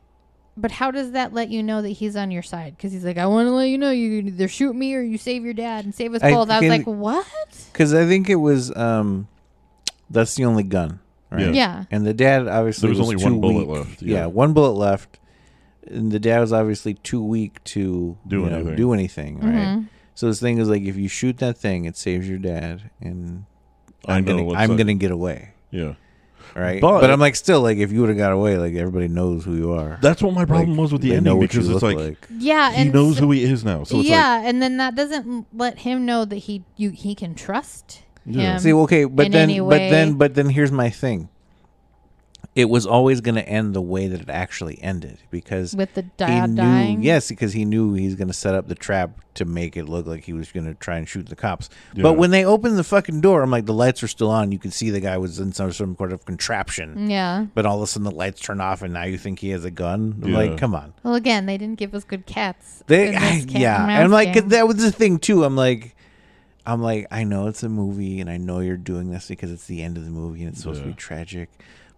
but how does that let you know that he's on your side? Because he's like, I want to let you know you can either shoot me or you save your dad and save us both. I was like, what? Because I think it was, that's the only gun, right? Yeah. And the dad obviously There was only too one bullet weak. left, Yeah. yeah. One bullet left. And the dad was obviously too weak to Do anything. do anything, right? Mm-hmm. So this thing is like, if you shoot that thing, it saves your dad, and I I'm know gonna what's I'm up. gonna get away, Yeah. right? But- I'm like, still, like, if you would have got away, like, everybody knows who you are. That's what my problem Like, was with the they ending, know what because you it's look like, Yeah. he and knows so- who he is now. So it's yeah, and then that doesn't let him know that he can trust Yeah. him. See, okay, but in then, any but then here's my thing. It was always going to end the way that it actually ended, because with the he dad knew, dying. yes, because he knew he's going to set up the trap to make it look like he was going to try and shoot the cops. Yeah. But when they opened the fucking door, I'm like, the lights are still on. You could see the guy was in some sort of contraption. Yeah. But all of a sudden the lights turn off, and now you think he has a gun. I'm Yeah. like, come on. Well, again, they didn't give us good cats. They, in this cat yeah, and and I'm mouse like, game. that was the thing too. I'm like, I know it's a movie, and I know you're doing this because it's the end of the movie and it's supposed to be Yeah. tragic,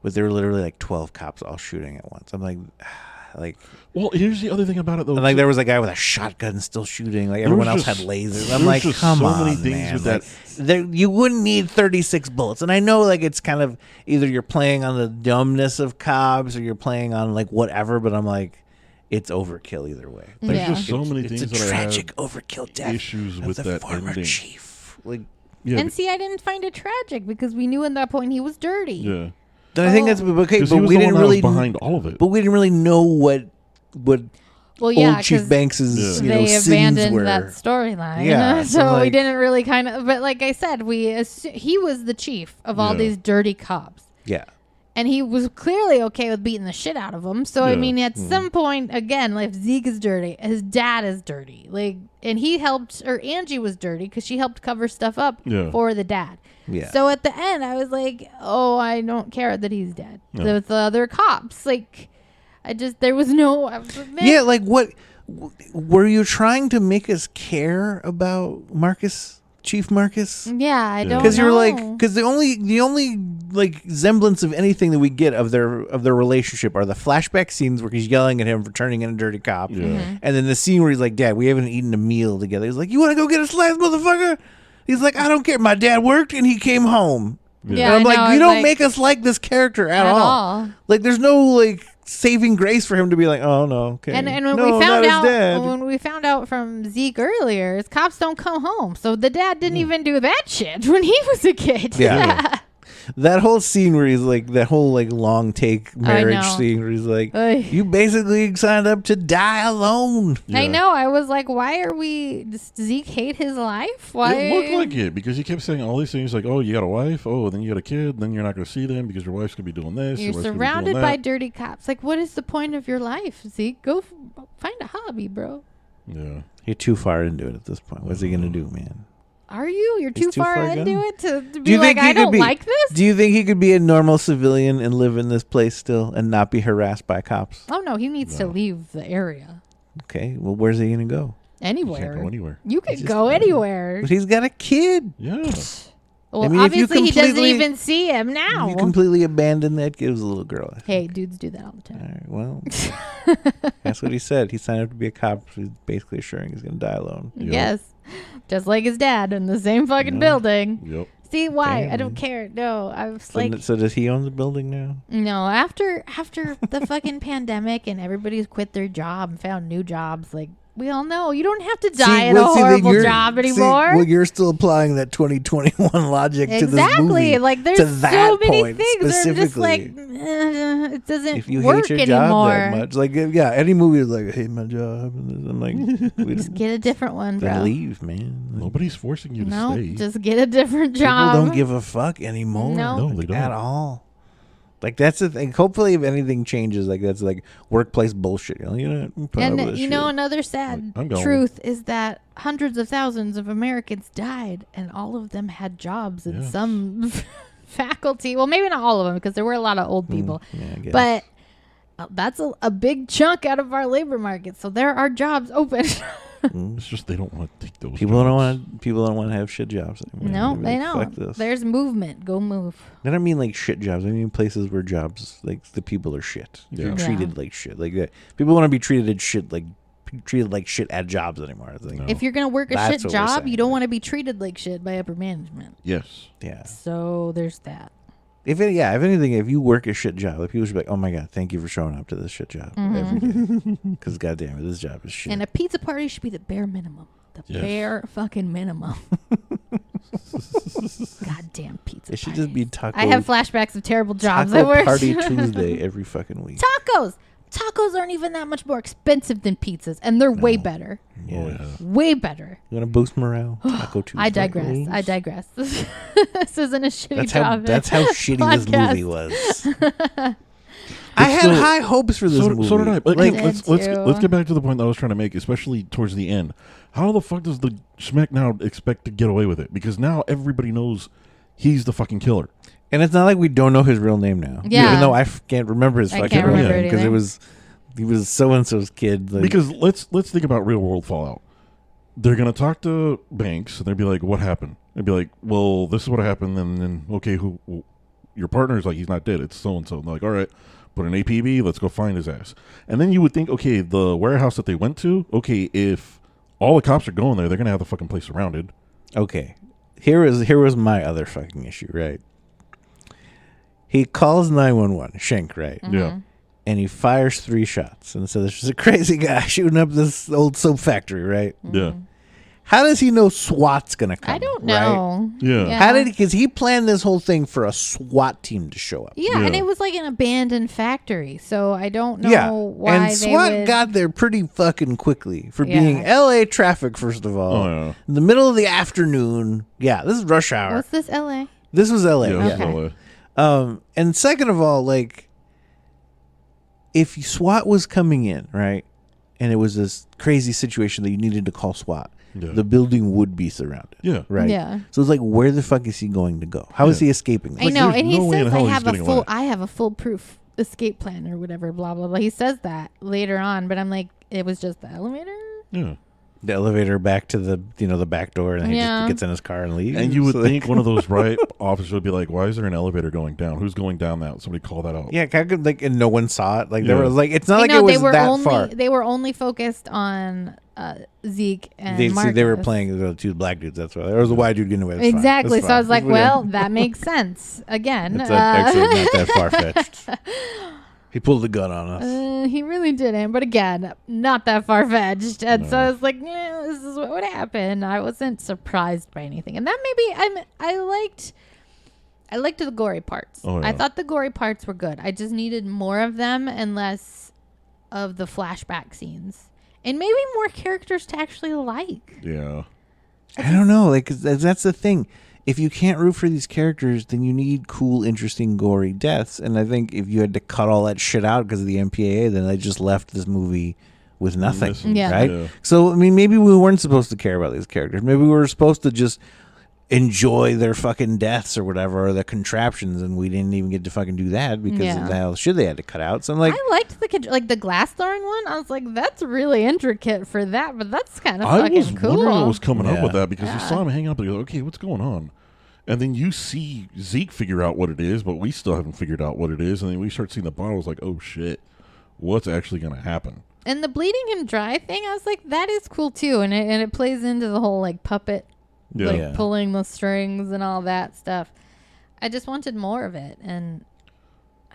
but there were literally like 12 cops all shooting at once. I'm like, Well, here's the other thing about it, though. and like too. there was a guy with a shotgun still shooting. Like There everyone was else just- had lasers. there I'm was like, just come so on, many things man. with Like, that. you wouldn't need 36 bullets. And I know like it's kind of either you're playing on the dumbness of cops or you're playing on like whatever. But I'm like, it's overkill either way. There's Yeah. just so many It's things a that I tragic had overkill death issues of with the that former ending. chief. Like, Yeah, And see, I didn't find it tragic because we knew at that point he was dirty. yeah. I think that's okay, Because but he was we the one didn't that was really behind all of it. But we didn't really know what Well, yeah, old Chief 'cause Banks's Yeah. they sins abandoned were. that storyline. Yeah, so so, we like- didn't really but like I said, he was the chief of all Yeah. these dirty cops. Yeah. And he was clearly okay with beating the shit out of them. So I Yeah. mean, at some point, again, like if Zeke is dirty, his dad is dirty. Like, and he helped, or Angie was dirty because she helped cover stuff up Yeah. for the dad. Yeah. So at the end, I was like, oh, I don't care that he's dead. Yeah. With the other cops, like, there was no. I was like, man, Yeah, like what were you trying to make us care about Marcus, Chief Marcus? Yeah, I don't. Because you're like, know. because the only like semblance of anything that we get of their relationship are the flashback scenes where he's yelling at him for turning in a dirty cop, Yeah. Mm-hmm. and then the scene where he's like, "Dad, we haven't eaten a meal together." He's like, "You want to go get a slice, motherfucker?" He's like, "I don't care. My dad worked and he came home." Yeah, And I'm I like, know, you it's don't like- make us like this character at At all. all. Like, there's no like saving grace for him to be like, "Oh no, okay." And when no, we not found his out dad. when we found out from Zeke earlier, his cops don't come home. So the dad didn't even do that shit when he was a kid. Yeah. That whole scene where he's like, that whole like long take marriage know. scene where he's like, Oy. you basically signed up to die alone. I Yeah. know. I was like, why are we? Does Zeke hate his life? Why? It looked like it because he kept saying all these things like, "Oh, you got a wife. Oh, then you got a kid. Then you're not going to see them because your wife's going to be doing this. You're your wife's gonna be surrounded doing by that." dirty cops. Like, what is the point of your life, Zeke? Go find a hobby, bro. Yeah. You're too far into it at this point. What's he gonna do, man? Are you? You're He's too far gone? into it to Do be you like, think he I could don't be? like this. Do you think he could be a normal civilian and live in this place still and not be harassed by cops? Oh no, he needs to leave the area. Okay, well, where's he gonna go? You can't Anywhere. go anywhere. You could just- go anywhere. But he's got a kid. Yeah. Well, I mean, if you obviously he doesn't completely- even see him now. You completely abandoned that kid. It was a little girl. I think. Hey, dudes do that all the All time. right, well, that's what he said. He signed up to be a cop. He's basically assuring he's gonna die alone. Yep. Yes. Just like his dad in the same fucking building. Yep. See why? I don't Damn. care. No, I was So, like, so does he own the building now? no. After the fucking pandemic and everybody's quit their job and found new jobs, like we all know, you don't have to die in a horrible job anymore. Well, you're still applying that 2021 logic to this movie. Exactly. Like there's to so that many point things that are just like specifically. it doesn't If you work hate your job anymore. that much, like yeah, any movie is like I hate my job, and I'm like, we Just don't, get a different one, then bro. leave, man. Like, Nobody's forcing you to No, stay. just get a different people job. don't give a fuck anymore. No. No, they don't. At all. Like that's the thing. Hopefully, if anything changes, like that's like workplace bullshit. You know, And you know, another sad I'm going. truth is that hundreds of thousands of Americans died, and all of them had jobs in Yes. some faculty. Well, maybe not all of them, because there were a lot of old people. Yeah, I guess. But that's a big chunk out of our labor market. So there are jobs open. It's just they don't want to take those. People jobs. don't want. People don't want to have shit jobs anymore. No, They're they like, don't. Fuck this. There's movement. Go move. I don't mean like shit jobs. I mean places where jobs like the people are shit. You're Yeah. treated like shit. Like that. People want to be treated like shit at jobs anymore. It's like, No. If you're going to work a That's shit what we're job, saying, you don't like- want to be treated like shit by upper management. Yes. yeah. So there's that. If anything, if you work a shit job, like, people should be like, oh my god, thank you for showing up to this shit job every day. Because goddamn it, this job is shit. And a pizza party should be the bare minimum. The Yes. bare fucking minimum. Goddamn pizza it should party. just be taco. I have flashbacks of terrible jobs I Taco worked. Party Tuesday every fucking week. Tacos. Tacos aren't even that much more expensive than pizzas, and they're way better. Yeah. Oh yeah. Way better. You want to boost morale? Taco Tuesday. I digress. I digress. This isn't a shitty That's how. job. That's how shitty this podcast. movie was. I had still- high hopes for this movie. So did I. But Like, I let's did let's too. get back to the point that I was trying to make, especially towards the end. How the fuck does the Schmeck now expect to get away with it? Because now everybody knows he's the fucking killer. and it's not like we don't know his real name now. Yeah. Even though I can't remember his I fucking can't real remember name it because either. he was so and so's kid. Like, Because let's think about real world Fallout. They're gonna talk to Banks and they'd be like, "What happened?" They'd be like, "Well, this is what happened." And then, okay, who? Your partner's like, he's not dead. It's so and so. They're like, all right, put an APB. Let's go find his ass. And then you would think, okay, the warehouse that they went to. Okay, if all the cops are going there, they're gonna have the fucking place surrounded. okay, here was my other fucking issue. Right. He calls 911, Schenk, right? Yeah. And he fires 3 shots. And so there's just a crazy guy shooting up this old soap factory, right? Yeah. How does he know SWAT's gonna come? I don't right? know. Yeah. How did? Because he planned this whole thing for a SWAT team to show up. Yeah, and Yeah. it was like an abandoned factory, so I don't know Yeah, why and they SWAT would. got there pretty fucking quickly for Yeah. being LA traffic. First of all, Oh, yeah. in the middle of the afternoon. Yeah, this is rush hour. What's this, LA? This was LA. Yeah. Yeah. Okay. So, And second of all, like, if SWAT was coming in, right, and it was this crazy situation that you needed to call SWAT, Yeah. the building would be surrounded. yeah. Right. Yeah. So it's like, where the fuck is he going to go? How is Yeah. he escaping? I This? know, there's and he no way in says hell he's getting away. I have a foolproof escape plan or whatever, blah blah blah. He says that later on, but I'm like, it was just the elevator. Yeah. The elevator back to the the back door, and he Yeah. just gets in his car and leaves. And you would So, think one of those riot officers would be like, "Why is there an elevator going down? Who's going down that?" Somebody call that out. yeah, kind of like, and no one saw it. Like there Yeah. was like, it's not I like know it was they were that only far. they were only focused on Zeke and They Marcus. were playing the 2 black dudes. That's why there was a white dude getting away. That's fine. Exactly. That's So I was fine. like, That's well, whatever. that makes sense. Again, It's actually not that far fetched. He pulled the gun on us. he really didn't. But again, not that far fetched. And so No. I was like, yeah, this is what would happen. I wasn't surprised by anything. And that maybe I liked the gory parts. Oh, yeah. I thought the gory parts were good. I just needed more of them and less of the flashback scenes. And maybe more characters to actually like. Yeah. I don't know. Like 'cause that's the thing. If you can't root for these characters, then you need cool, interesting, gory deaths. And I think if you had to cut all that shit out because of the MPAA, then they just left this movie with nothing. Missing. Yeah. Right? Yeah. So, I mean, maybe we weren't supposed to care about these characters. Maybe we were supposed to just enjoy their fucking deaths or whatever, or their contraptions, and we didn't even get to fucking do that because Yeah. of the hell shit they had to cut out. So I'm like, I liked the glass throwing one. I was like, that's really intricate for that, but that's kind of I fucking was cool. wondering what was coming up Yeah. with that because you saw him hang up and you're like, okay, what's going on? And then you see Zeke figure out what it is, but we still haven't figured out what it is. And then we start seeing the bottles like, oh shit, what's actually going to happen? And the bleeding him dry thing, I was like, that is cool too, and it plays into the whole like puppet Yeah. like Yeah. pulling the strings and all that stuff. I just wanted more of it, and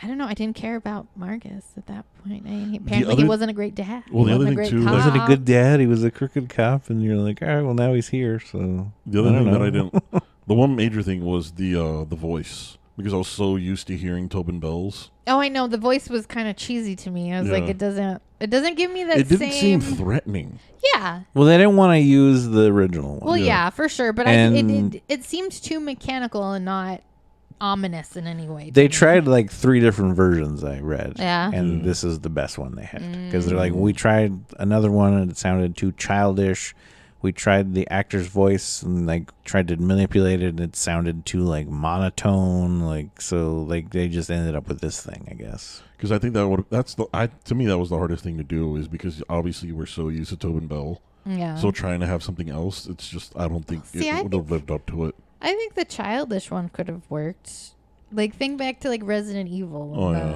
I don't know. I didn't care about Marcus at that point. Apparently, he other- wasn't a great dad. Well, the He other wasn't a thing, great too- cop. Wasn't a good dad. He was a crooked cop, and you're like, all right, well now he's here. So The other I don't thing that know. I didn't, the one major thing was the voice, because I was so used to hearing Tobin Bell's. Oh, I know. The voice was kind of cheesy to me. I was like, Yeah. it doesn't give me that It didn't same. seem threatening. Yeah. Well, they didn't want to use the original one. Well, yeah, for sure. But And- it seemed too mechanical and not ominous in any way. to They me. tried like 3 different versions I read. Yeah. And this is the best one they had. Because they're like, we tried another one and it sounded too childish. We tried the actor's voice and like tried to manipulate it and it sounded too like monotone. Like, so like they just ended up with this thing, I guess. Because I think to me that was the hardest thing to do, is because obviously we're so used to Tobin Bell. Yeah. So trying to have something else, it's just, I don't think See, I it would have lived up to it. I think the childish one could have worked. Like, think back to like Resident Evil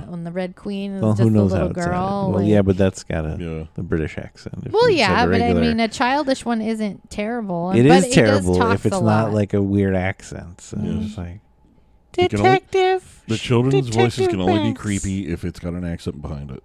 when the Red Queen is Well, just who a knows little how it sounded. girl. Well, like- yeah, but that's got Yeah. the British accent. If Well, you said yeah, a but I regular- mean, a childish one isn't terrible. it but is does terrible talks if it's a not lot. like a weird accent. So Yes. it's like, You can only- Detective. The children's voices Detective can only be Banks. creepy if it's got an accent behind it.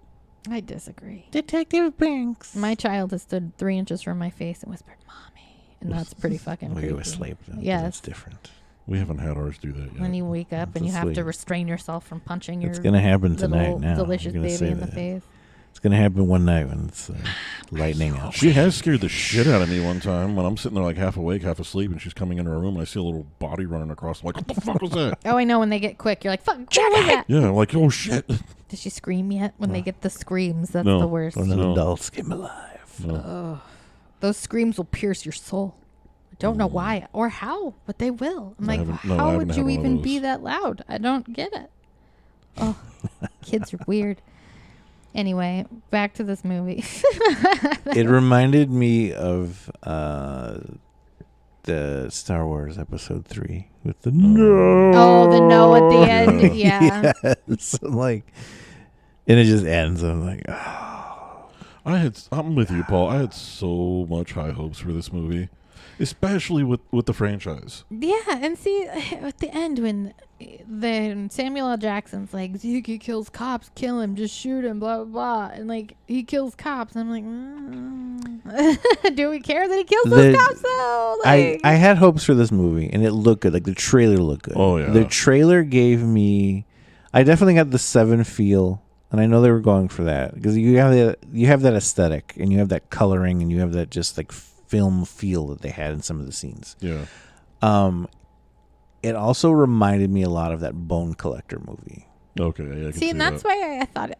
I disagree. Detective Banks. My child has stood 3 inches from my face and whispered, "Mommy," and that's pretty fucking Well, creepy. you asleep. Then, Yes. It's different. We haven't had ours do that yet. When you wake up and you have to asleep. restrain yourself from punching your It's gonna happen little tonight. Now, delicious I'm gonna baby say in the that. face. It's gonna happen one night when it's lightning out. She has scared the shit out of me one time when I'm sitting there like half awake, half asleep, and she's coming into her room and I see a little body running across. I'm like, what the fuck was that? Oh, I know. When they get quick, you're like, "Fuck, what was that?" Yeah, I'm like, oh shit. Did she scream yet? When they get the screams, that's No. the worst. When an No. adults came alive. No. Those screams will pierce your soul. I don't know why or how, but they will. I'm I like, haven't- no, I how haven't would had you one of even be those. that loud? I don't get it. Oh, kids are weird. Anyway, back to this movie. It reminded me of the Star Wars Episode 3 with the no. Oh, the no at the end. Yeah. Yes. Like, and it just ends. I'm like, oh. I'm with you, Paul. I had so much high hopes for this movie, especially with the franchise. Yeah, and see at the end when Samuel L. Jackson's like, "Zeke kills cops, kill him, just shoot him, blah blah blah," and like he kills cops. I'm like, do we care that he kills those cops though? Like, I had hopes for this movie, and it looked good. Like the trailer looked good. Oh, yeah. The trailer gave me. I definitely got the Seven feel, and I know they were going for that because you have that aesthetic, and you have that coloring, and you have that just like film feel that they had in some of the scenes. Yeah. Mm-hmm. It also reminded me a lot of that Bone Collector movie. Okay. Yeah, I can see, and that's that. why I thought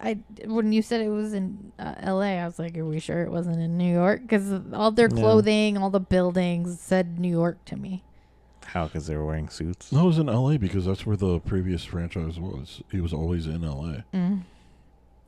when you said it was in L.A., I was like, "Are we sure it wasn't in New York?" Because all their clothing, all the buildings said New York to me. How? Because they were wearing suits. No, it was in L.A. because that's where the previous franchise was. He was always in L.A.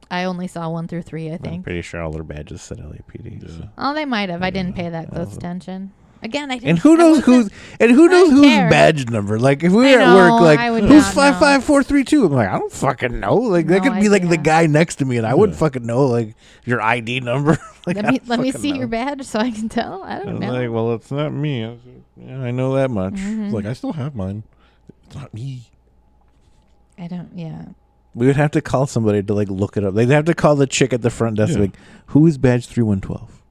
I only saw 1 through 3, I I'm think. pretty sure all their badges said LAPD. Yeah. So. Oh, they might have. I didn't pay that close attention. Again, I didn't. And who knows whose care. badge number? Like if we I were at know, work, like I would who's not know. 55432? I'm like, I don't fucking know. Like that No could be like the idea. guy next to me, and I wouldn't fucking know like your ID number. Like, I Let me fucking see know. your badge so I can tell. I I don't was know. like, well, it's not me. I know that much. Mm-hmm. It's like, I still have mine. It's not me. I don't. Yeah. We would have to call somebody to like look it up. They'd have to call the chick at the front desk, Yeah. like, who is badge 3112?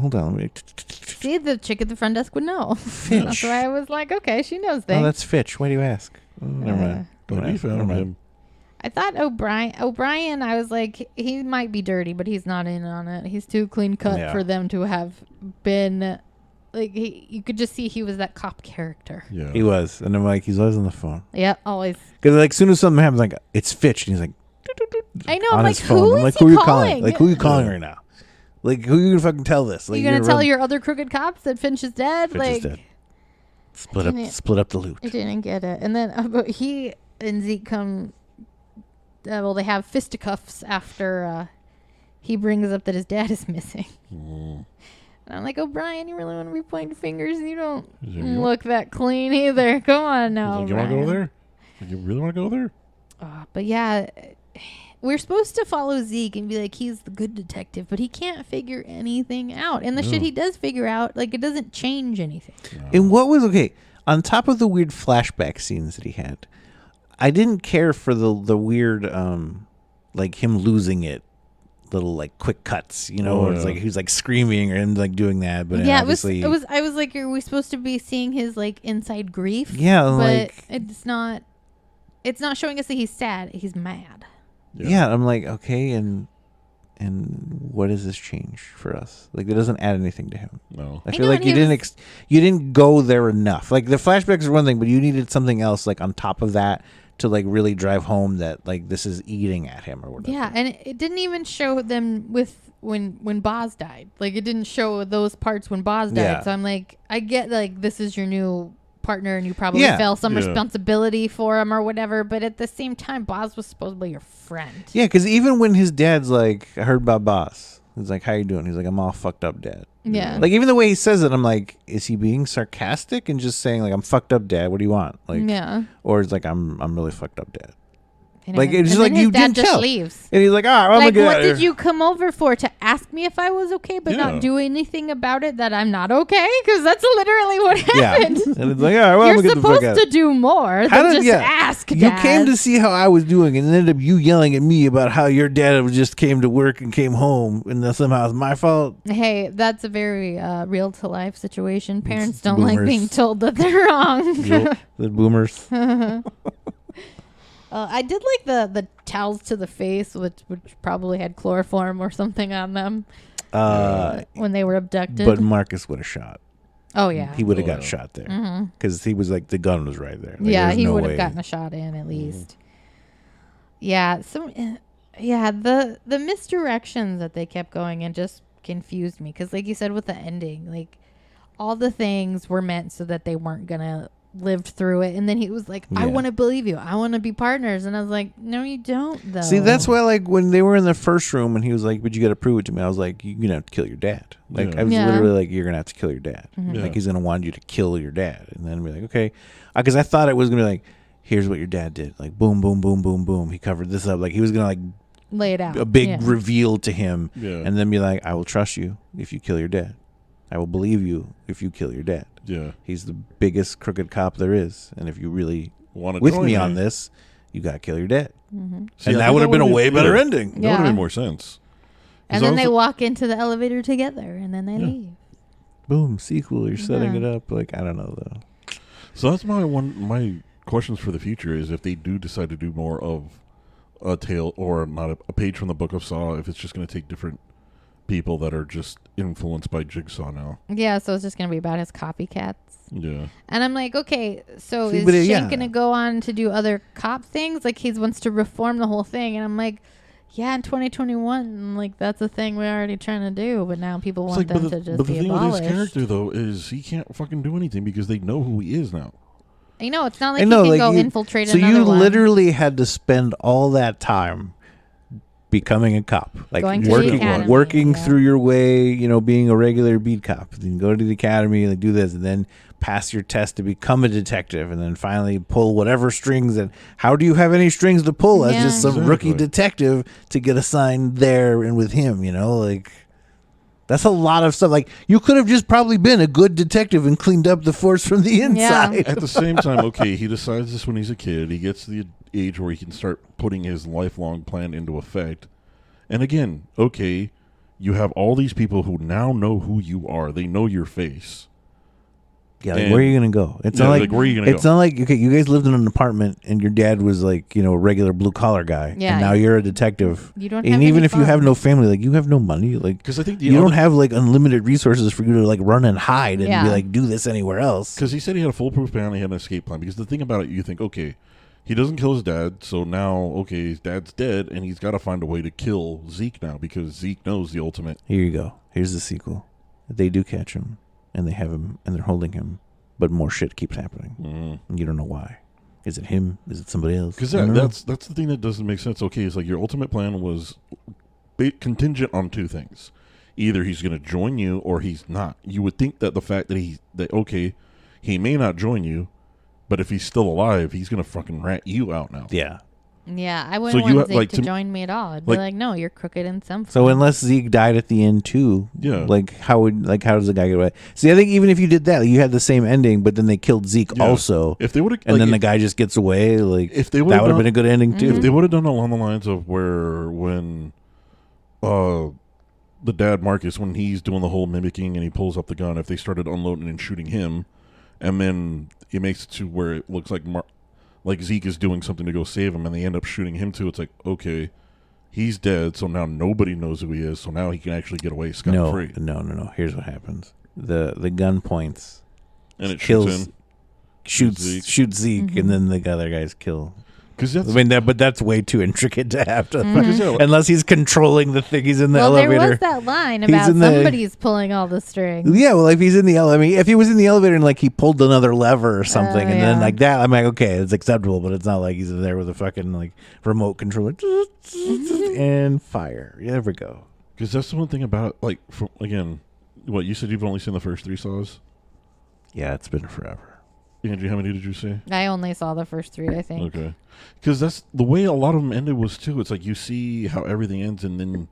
Hold on, let me. See, the chick at the front desk would know. That's why I was like, okay, she knows things. Oh, that's Fitch. Why do you ask? Oh, never mind. But Never we mind. found Never mind. him. I thought O'Brien, I was like, he might be dirty, but he's not in on it. He's too clean cut Yeah. for them to have been, like, you could just see he was that cop character. Yeah. He was, and I'm like, he's always on the phone. Yep, always. Because like, as soon as something happens, like, it's Fitch, and he's like, I know, on I'm his like, phone. who I'm is like, he who are you calling? Like, who are you calling right now? Like, who are you gonna fucking tell this? Like, you gonna you're tell run- your other crooked cops that Finch is dead? Finch like, is dead. I didn't- Split up the loot. I didn't get it. And then but he and Zeke come. Well, they have fisticuffs after he brings up that his dad is missing. Mm. And I'm like, O'Brien, you really want to be pointing fingers? You don't He's like, you look that clean either. Come on He's now, like, you want to go O'Brien. there? Like, you really want to go there? But yeah, we're supposed to follow Zeke and be like, he's the good detective, but he can't figure anything out. And the shit he does figure out, like, it doesn't change anything. And what was okay on top of the weird flashback scenes that he had, I didn't care for the weird like him losing it, little like quick cuts, you know, where it's like he was like screaming and like doing that, but Yeah, obviously it was. I was like, are we supposed to be seeing his like inside grief? Yeah, but like it's not. It's not showing us that he's sad. He's mad. yeah, I'm like, okay, and what does this change for us? Like, it doesn't add anything to him. No. I feel like you didn't go there enough. Like the flashbacks are one thing, but you needed something else like on top of that to like really drive home that like this is eating at him or whatever. Yeah, and it didn't even show them with when Boz died. Like it didn't show those parts when Boz died. Yeah. So I'm like, I get like this is your new partner and you probably felt some Yeah. responsibility for him or whatever, but at the same time Boz was supposedly your friend. Yeah, because even when his dad's like, I heard about Boss. He's like, how you doing? He's like, I'm all fucked up, Dad. Yeah. Like even the way he says it, I'm like, is he being sarcastic and just saying like, I'm fucked up, Dad? What do you want? Like, Yeah. or it's like, I'm really fucked up, Dad. And Like, then- it's just and like then his you dad didn't just tell. leaves. And he's like, all right, well, I'm Like, gonna get what out of did here. you come over for? To ask me if I was okay, but Yeah. not do anything about it that I'm not okay? Because that's literally what Yeah. happened. And it's like, all right, well, I'm You're gonna get the fuck supposed out. to do more How than did- just yeah. ask, You Dad. came to see how I was doing, and ended up you yelling at me about how your dad just came to work and came home, and then somehow it's my fault. Hey, that's a very real to life situation. Parents It's don't like boomers. being told that they're wrong. The boomers. I did like the towels to the face, which probably had chloroform or something on them when they were abducted. But Marcus would have shot. oh yeah, He would have Oh, got yeah. shot there because he was like the gun was right there. Like, yeah, there's he no would have way. gotten a shot in at least. Yeah, the misdirections that they kept going in just confused me because, like you said, with the ending, like all the things were meant so that they weren't gonna live through it, and then he was like, "I Yeah. want to believe you. I want to be partners," and I was like, "No, you don't." Though. See, that's why, like, when they were in the first room and he was like, but you got to prove it to me. I was like, you're going to have to kill your dad. Like, Yeah. I was Yeah. literally like, you're going to have to kill your dad. Mm-hmm. Yeah. Like, he's going to want you to kill your dad. And then be like, okay. Because I thought it was going to be like, here's what your dad did. Like, boom, boom, boom, boom, boom. He covered this up. Like, he was going to, like, lay it out. a big Yeah. reveal to him. Yeah. And then be like, I will trust you if you kill your dad. I will believe you if you kill your dad. Yeah. He's the biggest crooked cop there is. And if you really Want to with join me on this, you got to kill your dad. See, I And think that would have been a would've way better yeah. ending. That would have Yeah. made more sense. And 'Cause then I they was- walk into the elevator together, and then they Yeah. leave. Boom, sequel. You're setting Yeah. it up. Like, I don't know though. So that's my questions for the future is if they do decide to do more of a tale or not a page from the Book of Saw, if it's just going to take different people that are just influenced by Jigsaw now. Yeah, so it's just gonna be about his copycats. Yeah. And I'm like, okay, so See, is but Shank yeah. gonna go on to do other cop things? Like he wants to reform the whole thing, and I'm like, yeah, in 2021, like that's a thing we're already trying to do, but now people want them to just but the be thing abolished. with his character though is he can't fucking do anything because they know who he is now. You know, it's not like I know, he can like go you- infiltrate So another you one. literally had to spend all that time becoming a cop, like Going to the working, academy, working yeah. through your way. You know, being a regular beat cop. Then go to the academy and do this, and then pass your test to become a detective, and then finally pull whatever strings. And how do you have any strings to pull as Yeah. just some Exactly. rookie detective to get assigned there and with him? You know, like. That's a lot of stuff. Like, you could have just probably been a good detective and cleaned up the force from the inside. At the same time, okay, he decides this when he's a kid. He gets to the age where he can start putting his lifelong plan into effect. And again, okay, you have all these people who now know who you are. They know your face. Yeah, like, And- where are you gonna go? It's Yeah, not like, like, where are you gonna it's go? not like, okay, you guys lived in an apartment and your dad was like, you know, a regular blue collar guy, Yeah. and now you're a detective. You don't And have even any if you have fun. no family, like you have no money, like Because I think the you don't have like unlimited resources for you to like run and hide and Yeah. be like do this anywhere else. Because he said he had a foolproof plan, he had an escape plan. Because the thing about it, you think, okay, he doesn't kill his dad, so now, okay, his dad's dead, and he's got to find a way to kill Zeke now because Zeke knows the ultimate. Here you go. Here's the sequel. They do catch him, and they have him, and they're holding him, but more shit keeps happening, and you don't know why. Is it him? Is it somebody else? Because I don't know. that's the thing that doesn't make sense. Okay, it's like your ultimate plan was contingent on two things: either he's going to join you or he's not. You would think that the fact that okay, he may not join you, but if he's still alive, he's going to fucking rat you out now. Yeah. Yeah, I So wouldn't you want ha- Zeke like, to to- join me at all. I'd be like- like, no, you're crooked in some So form. unless Zeke died at the end too, Yeah. like how does the guy get away? See, I think even if you did that, you had the same ending, but then they killed Zeke Yeah. also, If they would have, and then the guy just gets away. Like if they that would've would have done- been a good ending too. if they would have done along the lines of when the dad Marcus, when he's doing the whole mimicking and he pulls up the gun, if they started unloading and shooting him, and then it makes it to where it looks like Zeke is doing something to go save him, and they end up shooting him too. It's like, okay, he's dead, so now nobody knows who he is, so now he can actually get away scot free. No. Here's what happens: the gun points, And it kills, shoots in. shoots Zeke, Mm-hmm. and then the other guys kill. Because that's I mean, but that's way too intricate to have to. yeah, Unless he's controlling the thing, he's in the well, elevator. there was that line He's about in the- somebody's pulling all the strings. Yeah, well, if he's in the elevator, I mean, if he was in the elevator and like he pulled another lever or something, and then yeah. like that, I'm like, okay, it's acceptable, but it's not like he's in there with a fucking like remote controller and fire. Yeah, there we go. because that's the one thing about like again, what you said you've only seen the first 3 Saws. Yeah, it's been forever. Andrew, how many did you say? I only saw the first 3, I think. Okay, because that's the way a lot of them ended was too. It's like you see how everything ends, and then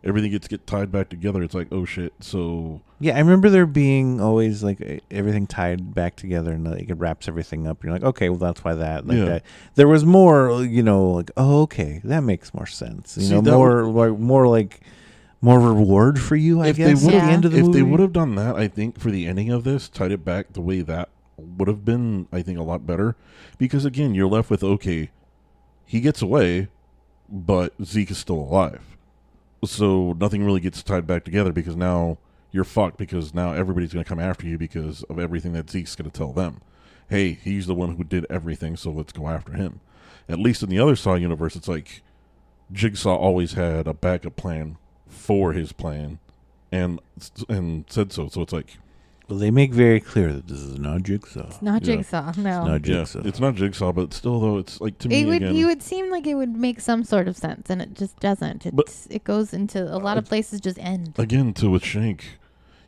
everything gets tied back together. It's like, oh shit. So Yeah, I remember there being always like everything tied back together and like it wraps everything up. You're like, okay, well that's why that. Like Yeah. that. There was more, like, oh, okay, that makes more sense. See, that More reward for you, I if guess. they would at have- the end of the if movie. they would have done that, I think for the ending of this, tied it back the way that would have been, I think, a lot better. Because again, you're left with, okay, he gets away, but Zeke is still alive. So nothing really gets tied back together because now you're fucked because now everybody's going to come after you because of everything that Zeke's going to tell them. Hey, he's the one who did everything, so let's go after him. At least in the other Saw universe, it's like Jigsaw always had a backup plan for his plan and said so. So it's like, Well, they make very clear that this is not Jigsaw. Not Yeah. Jigsaw, no. Not Jigsaw. yeah, it's not Jigsaw, but still, though, it's like to me It would again. you would seem like it would make some sort of sense, and it just doesn't. It goes into a lot of places just end. Again, to with Shank,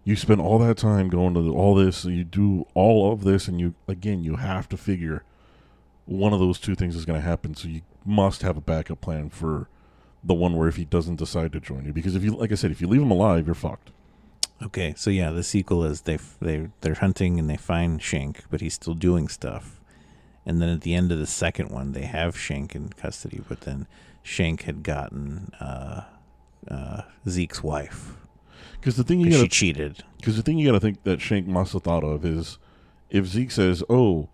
you spend all that time going to all this, and you do all of this, and you have to figure one of those two things is going to happen. So you must have a backup plan for the one where if he doesn't decide to join you, because if you, like I said, if you leave him alive, you're fucked. Okay, so yeah, the sequel is they're hunting and they find Shank, but he's still doing stuff. And then at the end of the second one, they have Shank in custody, but then Shank had gotten Zeke's wife Because the thing you because got she cheated. Because the thing you got to think that Shank must have thought of is, if Zeke says, "Oh,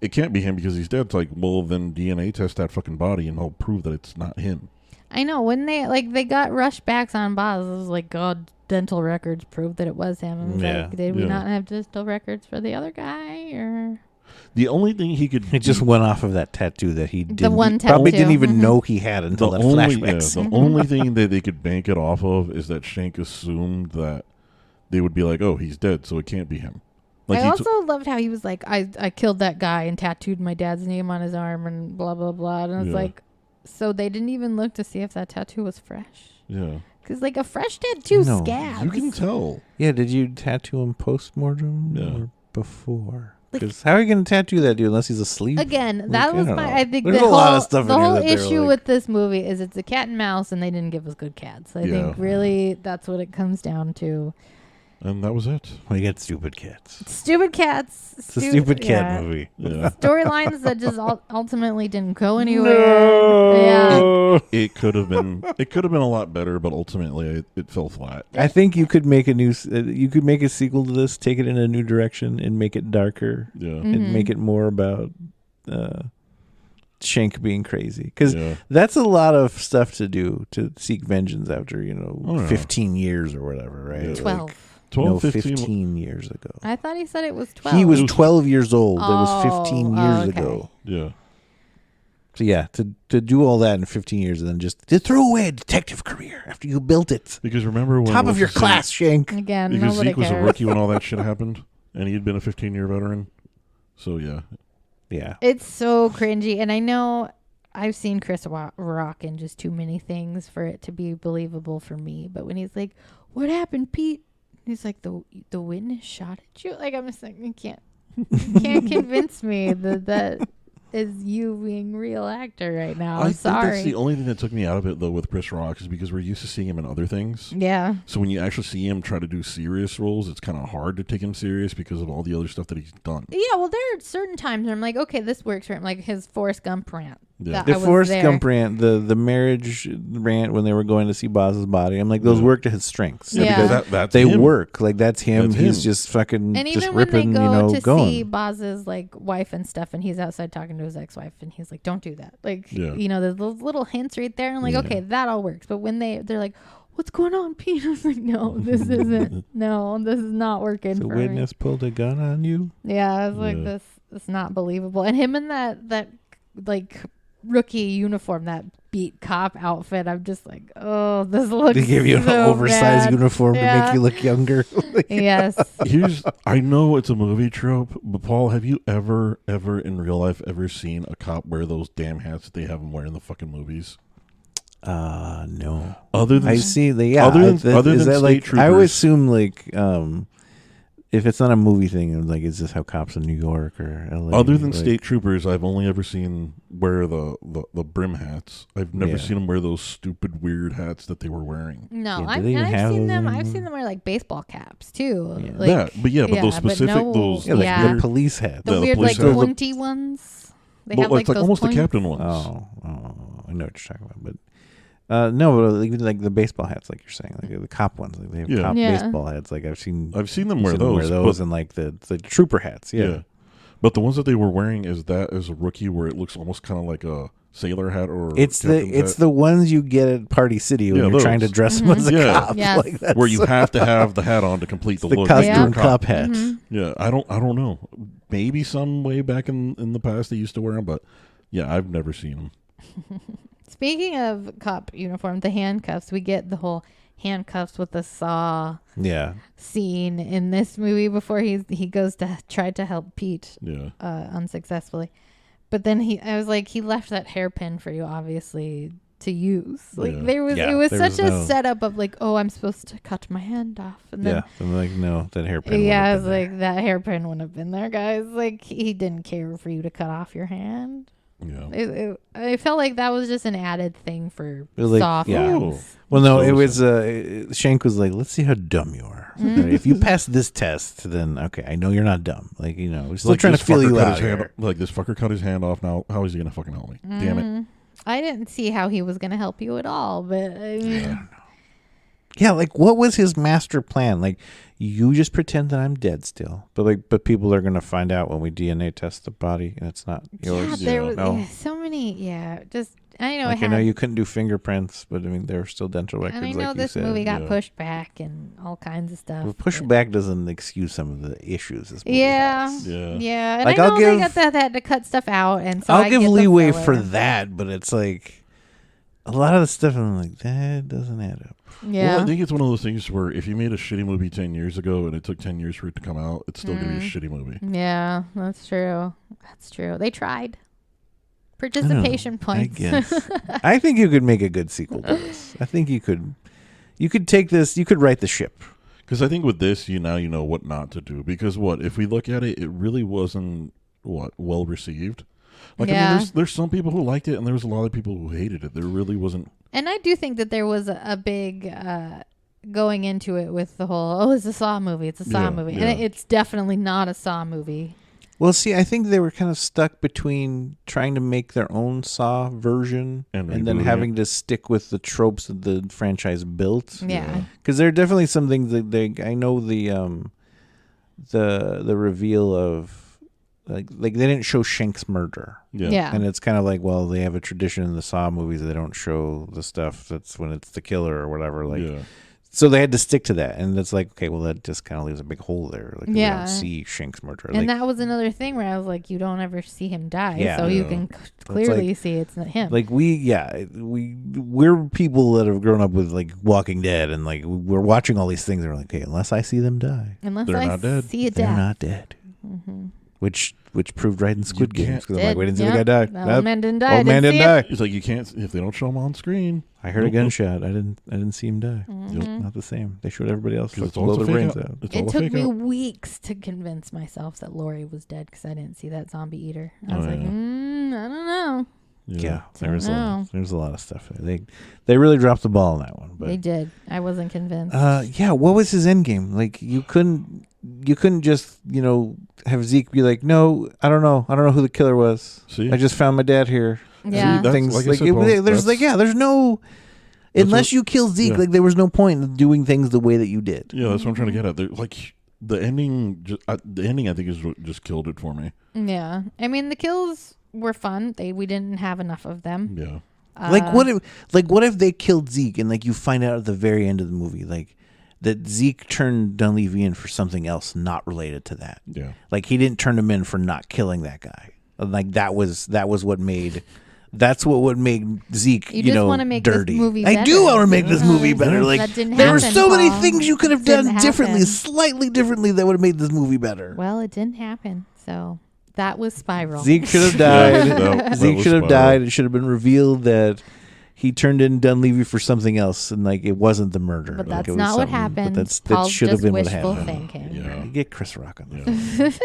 it can't be him because he's dead," it's like, well, then DNA test that fucking body and I'll prove that it's not him. I know when they got rushbacks on Boz, it was like, God, dental records proved that it was him. And Yeah. like, did we Yeah. not have dental records for the other guy? Or The only thing he could It just went off of that tattoo that he didn't, one he probably tattoo. didn't even Mhm. know he had until the that only flashbacks. the only thing that they could bank it off of is that Shank assumed that they would be like, "Oh, he's dead, so it can't be him." Like I he also loved how he was like, I killed that guy and tattooed my dad's name on his arm and blah blah blah. And I was Yeah. like, so they didn't even look to see if that tattoo was fresh. yeah, Because like a fresh tattoo No, scabs. you can tell. Yeah, did you tattoo him post-mortem Yeah. or before? Like- Because how are you going to tattoo that dude unless he's asleep? Again, Like, that I was don't my. know. I think There's the a whole, lot of stuff in the here whole that they're issue like- with this movie is it's a cat and mouse, and they didn't give us good cats. I Yeah. think really that's what it comes down to. And that was it. We get stupid cats. Stupid cats. It's a stupid cat movie. Yeah. Storylines that just ultimately didn't go anywhere. Yeah. It could have been. It could have been a lot better, but ultimately, it fell flat. I think you could make you could make a sequel to this, take it in a new direction, and make it darker, Yeah. Mm-hmm. and make it more about Shank being crazy. Because Yeah. that's a lot of stuff to do to seek vengeance after Oh, yeah. 15 years or whatever, right? Yeah. Like, 12. 12, no, 15. 15 years ago. I thought he said it was 12. He was 12 years old. That was Oh, 15 years okay. ago. Yeah. So yeah, to do all that in 15 years and then just to throw away a detective career after you built it. Because remember when Top what's of your his name- class, Shank. Again, Because nobody Zeke was a cares. rookie when all that shit happened, and he had been a 15-year veteran. So yeah, Yeah. It's so cringy, and I know I've seen Chris Rock in just too many things for it to be believable for me. But when he's like, "What happened, Pete?" He's like, "The witness shot at you." Like I'm just like, you can't convince me that is you being real actor right now. I I'm think that's sorry. the only thing that took me out of it, though, with Chris Rock, is because we're used to seeing him in other things. Yeah. So when you actually see him try to do serious roles, it's kind of hard to take him serious because of all the other stuff that he's done. Yeah, well, there are certain times where I'm like, okay, this works for him. Like his Forrest Gump rant. Yeah. that The I was Forrest there. Gump rant, the marriage rant when they were going to see Boz's body. I'm like, those Yeah. work to his strengths. Yeah. Because That's they him. work. Like that's him. That's He's him. just fucking And just even when they ripping, go to going. see Boz's like wife and stuff, and he's outside talking to his ex-wife, and he's like, "Don't do that." Like, Yeah. there's those little hints right there. And I'm like, Yeah. okay, that all works. But when they're like, "What's going on, Pete?" I was like, "No, this isn't. No, this is not working The for witness pulled a gun on you. me." Yeah, I was like, Yeah. this is not believable. And him in that like rookie uniform, that beat cop outfit, I'm just like, oh, this looks. They give you an so oversized bad. uniform to Yeah. make you look younger. Yes. I know it's a movie trope, but Paul, have you ever in real life ever seen a cop wear those damn hats that they have them wear in the fucking movies? No. Other than I see the yeah. Other than- I- other is than that state like I always troopers. assume like if it's not a movie thing, I'm like, is this how cops in New York or LA? Other than like, state troopers, I've only ever seen wear the brim hats. I've never Yeah. seen them wear those stupid weird hats that they were wearing. No, Yeah, do I've, they even I've have seen those them. I've anymore? seen them wear like baseball caps too. Yeah. Like, but those specific no- those yeah, like Yeah. the police hat. the the weird police like hats. pointy ones. They Well, have like it's like those almost points. the captain ones. Oh, I know what you're talking about, but no, but even like the baseball hats, like you're saying, like the cop ones, like they have Yeah. cop Yeah. baseball hats. Like I've seen them wear those. but- and like the trooper hats. Yeah. But the ones that they were wearing is a rookie where it looks almost kind of like a sailor hat or It's captain's hat, the ones you get at Party City when Yeah, you're trying to those. dress them as a Yeah. cop. Yes. Like that's where you have to have the hat on to complete the the look. costume Yeah. cop hat. Yeah, I don't know. Maybe some way back in the past they used to wear them, but yeah, I've never seen them. Speaking of cop uniform, the handcuffs, we get the whole handcuffs with the saw Yeah. scene in this movie before he goes to try to help Pete Yeah, unsuccessfully. But then I was like, he left that hairpin for you, obviously, to use. Like Yeah. there was, Yeah, it was there such was a no- setup of like, oh, I'm supposed to cut my hand off, and then Yeah. I'm like, no, that hairpin. yeah, I wouldn't was have been like, that hairpin wouldn't have been there, guys. Like he didn't care for you to cut off your hand. yeah. I felt like that was just an added thing for It was like- Saw yeah. fans. Well, no, So it was Shank was like, let's see how dumb you are. If you pass this test, then okay, I know you're not dumb. Like we're still trying to this feel fucker you cut out. his hand, here. like this fucker cut his hand off. Now how is he gonna fucking help me? Damn it! I didn't see how he was going to help you at all, but I mean, Yeah, like what was his master plan? Like you just pretend that I'm dead still, but people are gonna find out when we DNA test the body and it's not yeah, yours. there was No. so many. Yeah, just I know. Like I know you couldn't do fingerprints, but I mean there were still dental records. and I know like this you said. movie got Yeah. pushed back and all kinds of stuff. Well, push but- back doesn't excuse some of the issues. This movie Yeah, has. Yeah. yeah. And Like, I I'll know they give- got that they had to cut stuff out, and so I'll I give get the leeway for filler. that, but it's like a lot of the stuff I'm like that doesn't add up. Yeah, Well, I think it's one of those things where if you made a shitty movie 10 years ago and it took 10 years for it to come out, it's still gonna be a shitty movie. yeah, that's true. That's true. They tried. Participation I points. guess. I think you could make a good sequel to this. I think you could take this. You could write the ship. Because I think with this, you know what not to do. Because if we look at it, it really wasn't well received. Like I Yeah. mean, there's some people who liked it, and there was a lot of people who hated it. There really wasn't. And I do think that there was a big going into it with the whole, it's a Saw movie. It's a Saw Yeah, movie. yeah. And it's definitely not a Saw movie. Well, see, I think they were kind of stuck between trying to make their own Saw version And then rebooting having to stick with the tropes that the franchise built. Yeah. Because there are definitely some things that I know the reveal of like they didn't show Shank's murder. Yeah. And it's kind of like, well, they have a tradition in the Saw movies that they don't show the stuff that's when it's the killer or whatever. Like, Yeah. so they had to stick to that, and it's like, okay, well, that just kind of leaves a big hole there. Like, we Yeah. don't see Shank's murder. And Like, that was another thing where I was like, you don't ever see him die. Yeah. So you Yeah. can clearly like- see it's not him. like we're people that have grown up with like Walking Dead, and like we're watching all these things. And we're like, okay, unless I see them die, Unless they're I not dead. see a they're death. not dead. Which proved right in Squid can't- Games because I'm like, Dead. we didn't see the Yep. guy die. The Nope. old man didn't die. Old man didn't see it. die. It's like you can't if they don't show him on screen. I heard a Nope. gunshot. I didn't see him die. Mm-hmm. Not the same. They showed everybody else 'Cause it's blow all their a fake brains out. out. It's all It a took fake me out. weeks to convince myself that Lori was dead because I didn't see that zombie eater. I was Oh, like, yeah. I don't know. Yeah, Don't know. there's a lot of stuff. They really dropped the ball on that one. But They did. I wasn't convinced. yeah, what was his end game? Like you couldn't just have Zeke be like, no, I don't know who the killer was. See? I just found my dad here. Yeah. See, that's- Things like I like said, it- Paul, there's that's- there's no unless what- you kill Zeke, yeah. like there was no point in doing things the way that you did. Yeah, that's what I'm trying to get at. Like the ending, I think is what just killed it for me. Yeah. I mean, the kills were fun. We didn't have enough of them. Yeah, Like what if they killed Zeke and like you find out at the very end of the movie like that Zeke turned Dunleavy in for something else not related to that. yeah. Like he didn't turn him in for not killing that guy. Like that was what made Zeke, You just wanna make this dirty. movie I do better. want to make this movie better. Like That didn't there were happen, so many Paul. things you could have Didn't done differently, happen. slightly differently that would have made this movie better. Well, it didn't happen. So that was Spiral. Zeke should have died. that Zeke was should have Spiral. died. It should have been revealed that he turned in Dunleavy for something else, and like it wasn't the murder. But Like, that's it was not what something- happened. But that Paul's should have just been what wishful happened. thinking. Yeah. Get Chris Rock on this.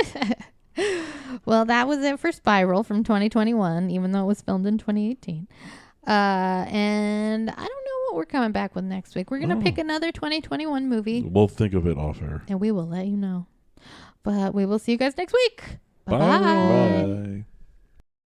Well, that was it for Spiral from 2021, even though it was filmed in 2018. And I don't know what we're coming back with next week. We're going to pick another 2021 movie, We'll think of it off air. and we will let you know. But we will see you guys next week. Bye. Bye-bye. Bye.